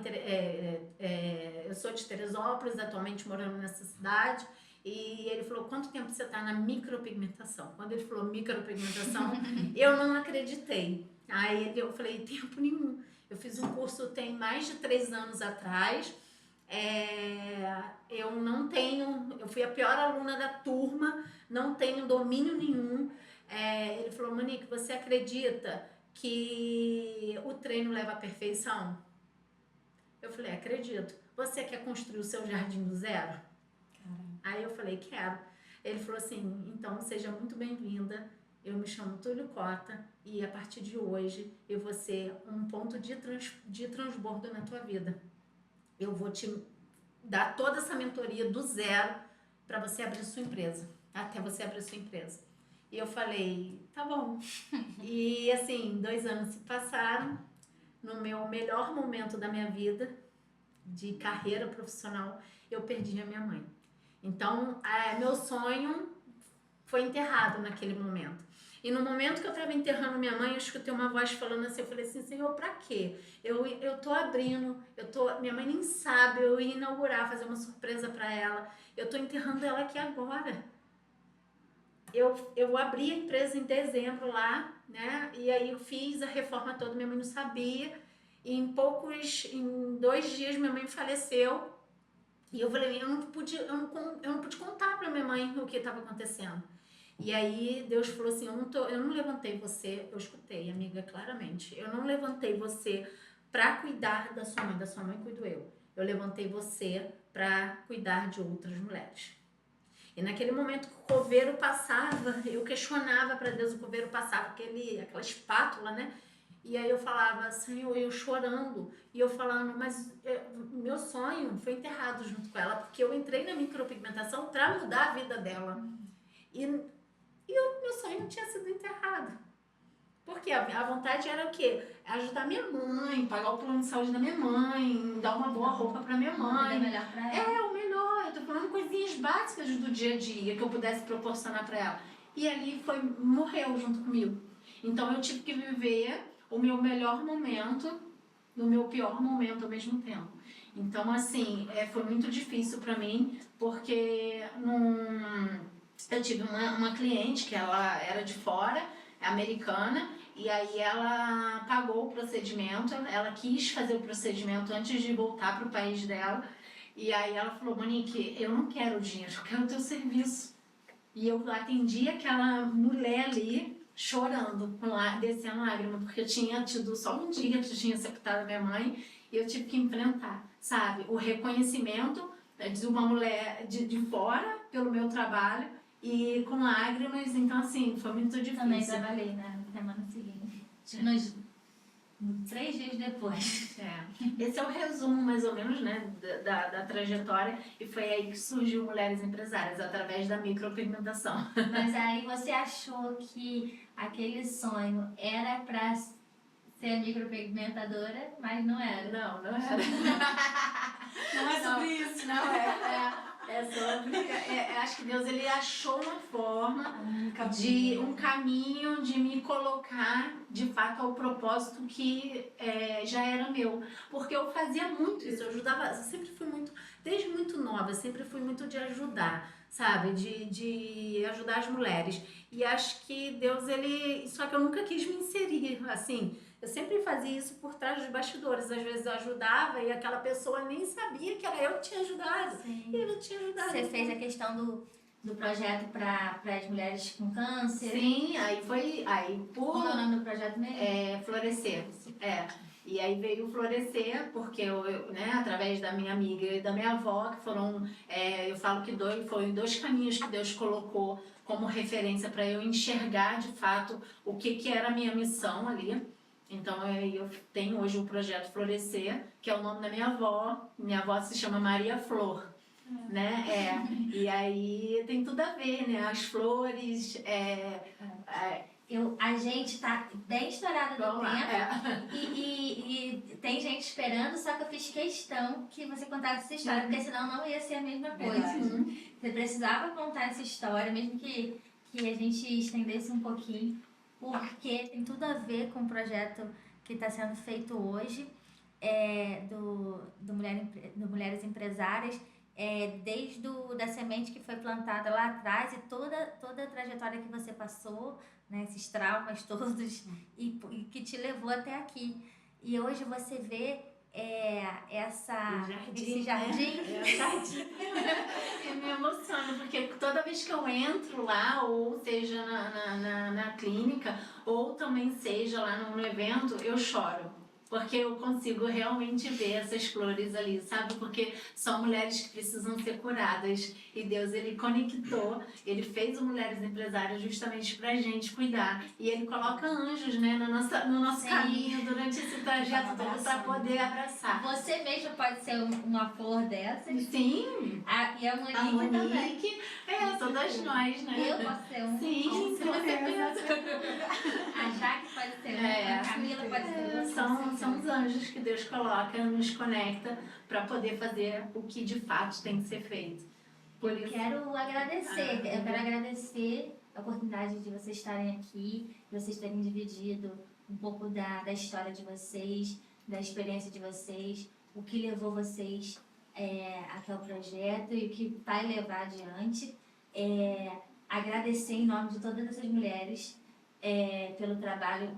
eu sou de Teresópolis, atualmente morando nessa cidade. E ele falou, quanto tempo você está na micropigmentação? Quando ele falou micropigmentação, eu não acreditei. Aí eu falei, tempo nenhum. Eu fiz um curso tem mais de 3 anos atrás. Eu não tenho, eu fui a pior aluna da turma, não tenho domínio nenhum. Ele falou, Monique, você acredita que o treino leva à perfeição? Eu falei, acredito. Você quer construir o seu jardim do zero? Aí eu falei, quero. Ele falou assim, então seja muito bem-vinda. Eu me chamo Túlio Cota e a partir de hoje eu vou ser um ponto de transbordo na tua vida. Eu vou te dar toda essa mentoria do zero para você abrir sua empresa, até você abrir sua empresa. E eu falei, tá bom. E assim, 2 anos se passaram. No meu melhor momento da minha vida, de carreira profissional, eu perdi a minha mãe. Então, meu sonho foi enterrado naquele momento. E no momento que eu estava enterrando minha mãe, eu escutei uma voz falando assim, eu falei assim, Senhor, pra quê? Eu tô abrindo, minha mãe nem sabe, eu ia inaugurar, fazer uma surpresa para ela. Eu tô enterrando ela aqui agora. Eu abri a empresa em dezembro lá, né? E aí eu fiz a reforma toda, minha mãe não sabia. E em 2 dias minha mãe faleceu. E eu falei, eu não pude contar para minha mãe o que estava acontecendo. E aí Deus falou assim, eu não levantei você, eu escutei, amiga, claramente. Eu não levantei você para cuidar da sua mãe cuido eu. Eu levantei você para cuidar de outras mulheres. E naquele momento que o coveiro passava, eu questionava para Deus, o coveiro passava aquela espátula, né? E aí eu falava, Senhor, eu chorando, e eu falando, mas meu sonho foi enterrado junto com ela, porque eu entrei na micropigmentação para mudar a vida dela. E o meu sonho não tinha sido enterrado. Porque a vontade era o quê? Ajudar minha mãe, pagar o plano de saúde da minha mãe, dar uma boa roupa para minha mãe. Melhor pra ela. O melhor. Eu tô falando coisinhas básicas do dia a dia que eu pudesse proporcionar para ela. E ali morreu junto comigo. Então eu tive que viver o meu melhor momento no meu pior momento ao mesmo tempo. Então, assim, foi muito difícil para mim, porque eu tive uma cliente que ela era de fora, americana, e aí ela pagou o procedimento, ela quis fazer o procedimento antes de voltar para o país dela, e aí ela falou, Monique, eu não quero o dinheiro, eu quero o teu serviço. E eu atendi aquela mulher ali, chorando, descendo lágrima, porque eu tinha tido só um dia que eu tinha sepultado a minha mãe, e eu tive que enfrentar, sabe, o reconhecimento de uma mulher de fora, pelo meu trabalho, e com lágrimas, então assim, foi muito difícil. Também trabalhei na semana seguinte. 3 dias depois. Esse é o resumo, mais ou menos, né, da trajetória, e foi aí que surgiu Mulheres Empresárias, através da micropigmentação. Mas aí você achou que aquele sonho era pra ser micropigmentadora, mas não era. Não era. Não é sobre isso. Não é. É sobre. Acho que Deus ele achou uma forma um caminho de me colocar de fato ao propósito que já era meu. Porque eu fazia muito isso, eu ajudava, eu sempre fui muito, desde muito nova, sempre fui muito de ajudar, sabe? De ajudar as mulheres. E acho que Deus, só que eu nunca quis me inserir, assim. Eu sempre fazia isso por trás dos bastidores. Às vezes eu ajudava e aquela pessoa nem sabia que era eu que tinha ajudado. Sim. E eu tinha ajudado. Você fez a questão do projeto para as mulheres com câncer? Sim, Qual é o nome do projeto mesmo? Florescer. E aí veio Florescer, porque eu, né, através da minha amiga e da minha avó, que foram, eu falo que foi 2 caminhos que Deus colocou como referência para eu enxergar de fato o que era a minha missão ali. Então eu tenho hoje o projeto Florescer, que é o nome da minha avó. Minha avó se chama Maria Flor, né? E aí tem tudo a ver, né? As flores. A gente tá bem estourada do tempo e tem gente esperando, só que eu fiz questão que você contasse essa história, porque senão não ia ser a mesma coisa. Você precisava contar essa história, mesmo que a gente estendesse um pouquinho, porque tem tudo a ver com o projeto que está sendo feito hoje, do Mulheres Empresárias, desde da semente que foi plantada lá atrás e toda a trajetória que você passou, né, esses traumas todos e que te levou até aqui. E hoje você vê esse jardim. Né? O jardim. Eu me emociono, porque toda vez que eu entro lá, ou seja na clínica, ou também seja lá no evento, eu choro. Porque eu consigo realmente ver essas flores ali, sabe? Porque são mulheres que precisam ser curadas. E Deus, Ele conectou, Ele fez o Mulheres Empresárias justamente pra gente cuidar. E Ele coloca anjos, né, no nosso caminho, durante esse trajeto todo, pra poder abraçar. Você mesmo pode ser uma flor dessas. Sim. E a Monique também. Todas nós, né? Eu posso ser uma. Sim, com certeza. A Jaque pode ser uma. A Camila pode ser uma. São os anjos que Deus coloca, nos conecta para poder fazer o que de fato tem que ser feito. Eu quero agradecer a oportunidade de vocês estarem aqui, de vocês terem dividido um pouco da história de vocês, da experiência de vocês, o que levou vocês até o projeto e o que vai levar adiante. Agradecer em nome de todas essas mulheres pelo trabalho,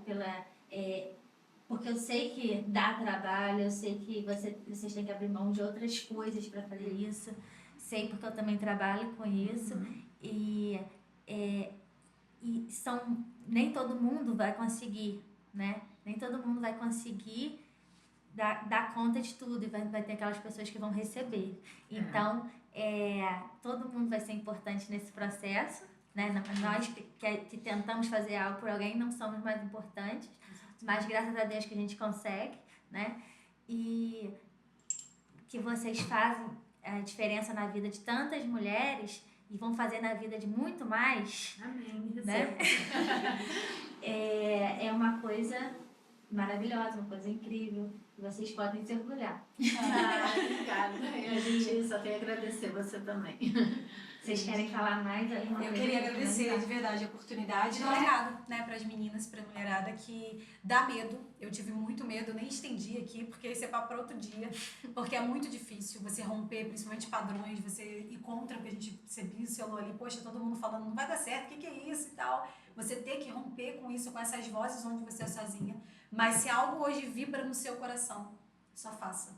porque eu sei que dá trabalho, eu sei que vocês têm que abrir mão de outras coisas para fazer isso. Sei porque eu também trabalho com isso. E nem todo mundo vai conseguir, né? Nem todo mundo vai conseguir dar conta de tudo e vai ter aquelas pessoas que vão receber. Então, todo mundo vai ser importante nesse processo, né? Nós que tentamos fazer algo por alguém não somos mais importantes. Mas graças a Deus que a gente consegue, né? E que vocês fazem a diferença na vida de tantas mulheres e vão fazer na vida de muito mais. Amém. Né? É uma coisa maravilhosa, uma coisa incrível. E vocês podem se orgulhar. Obrigada. A gente só tem a agradecer você também. Vocês querem falar mais? Eu queria agradecer de verdade a oportunidade e dar um recado, né, para as meninas, para a mulherada que dá medo. Eu tive muito medo, nem estendi aqui, porque esse é papo para outro dia, porque é muito difícil você romper, principalmente padrões, você ir contra o que a gente pincelou ali, poxa, todo mundo falando, não vai dar certo, o que é isso e tal. Você ter que romper com isso, com essas vozes onde você é sozinha. Mas se algo hoje vibra no seu coração, só faça.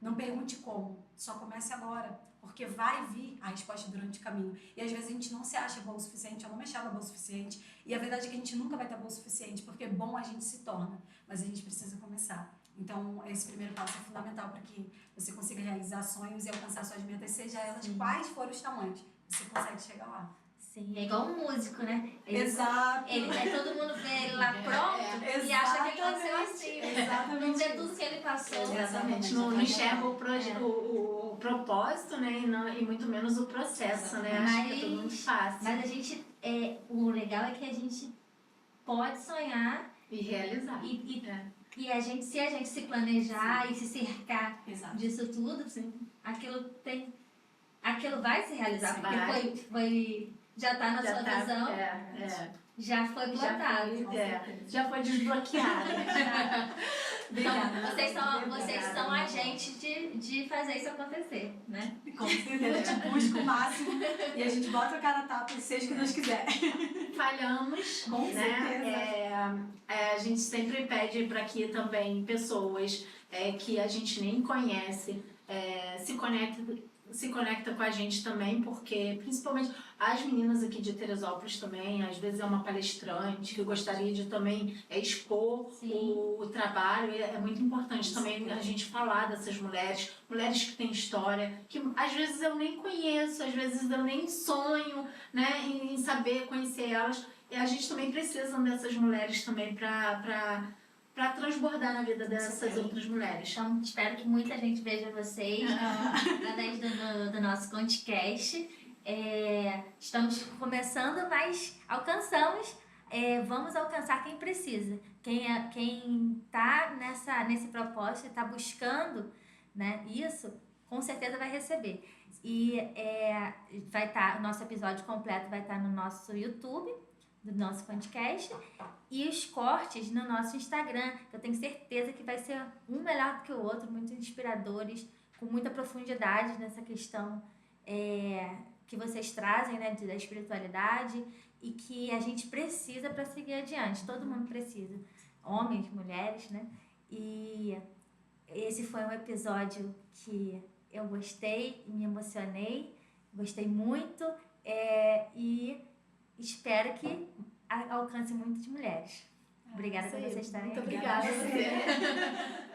Não pergunte como, só comece agora. Porque vai vir a resposta durante o caminho. E às vezes a gente não se acha bom o suficiente, eu não me achava bom o suficiente. E a verdade é que a gente nunca vai estar bom o suficiente, porque bom a gente se torna, mas a gente precisa começar. Então, esse primeiro passo é fundamental para que você consiga realizar sonhos e alcançar suas metas, seja elas quais forem os tamanhos. Você consegue chegar lá. Sim, é igual um músico, né? Exato. Todo mundo vê ele lá pronto e acha que ele nasceu assim. Exatamente. Não vê tudo que ele passou. Exatamente. Não enxerga o propósito, né? E muito menos o processo, né? Acho que é tudo muito fácil. Mas a gente, o legal é que a gente pode sonhar e realizar. E se a gente se planejar e se cercar disso tudo, aquilo vai se realizar, porque já está na sua visão. Já foi plantado. Já foi desbloqueado. Então, vocês são agentes de fazer isso acontecer, né? Com certeza, a gente busca o máximo e a gente bota a cara a tapa e seja o que Deus quiser. Falhamos, com certeza. A gente sempre pede para que também pessoas que a gente nem conhece se conecta com a gente também, porque principalmente as meninas aqui de Teresópolis também, às vezes é uma palestrante que gostaria de também expor o trabalho, e é muito importante também a gente falar dessas mulheres que têm história, que às vezes eu nem conheço, às vezes eu nem sonho, né, em saber, conhecer elas, e a gente também precisa dessas mulheres também para transbordar na vida dessas outras mulheres. Então, espero que muita gente veja vocês através do nosso podcast. Estamos começando, mas alcançamos. Vamos alcançar quem precisa. Quem está nesse propósito e está buscando, né, isso, com certeza vai receber. E vai estar, o nosso episódio completo vai estar no nosso YouTube, do nosso podcast, e os cortes no nosso Instagram, que eu tenho certeza que vai ser um melhor do que o outro, muito inspiradores, com muita profundidade nessa questão que vocês trazem, né, da espiritualidade e que a gente precisa para seguir adiante. Todo mundo precisa, homens, mulheres, né? E esse foi um episódio que eu gostei, me emocionei, gostei muito e espero que alcance muitas mulheres. Obrigada por vocês estarem aqui. Muito obrigada a você.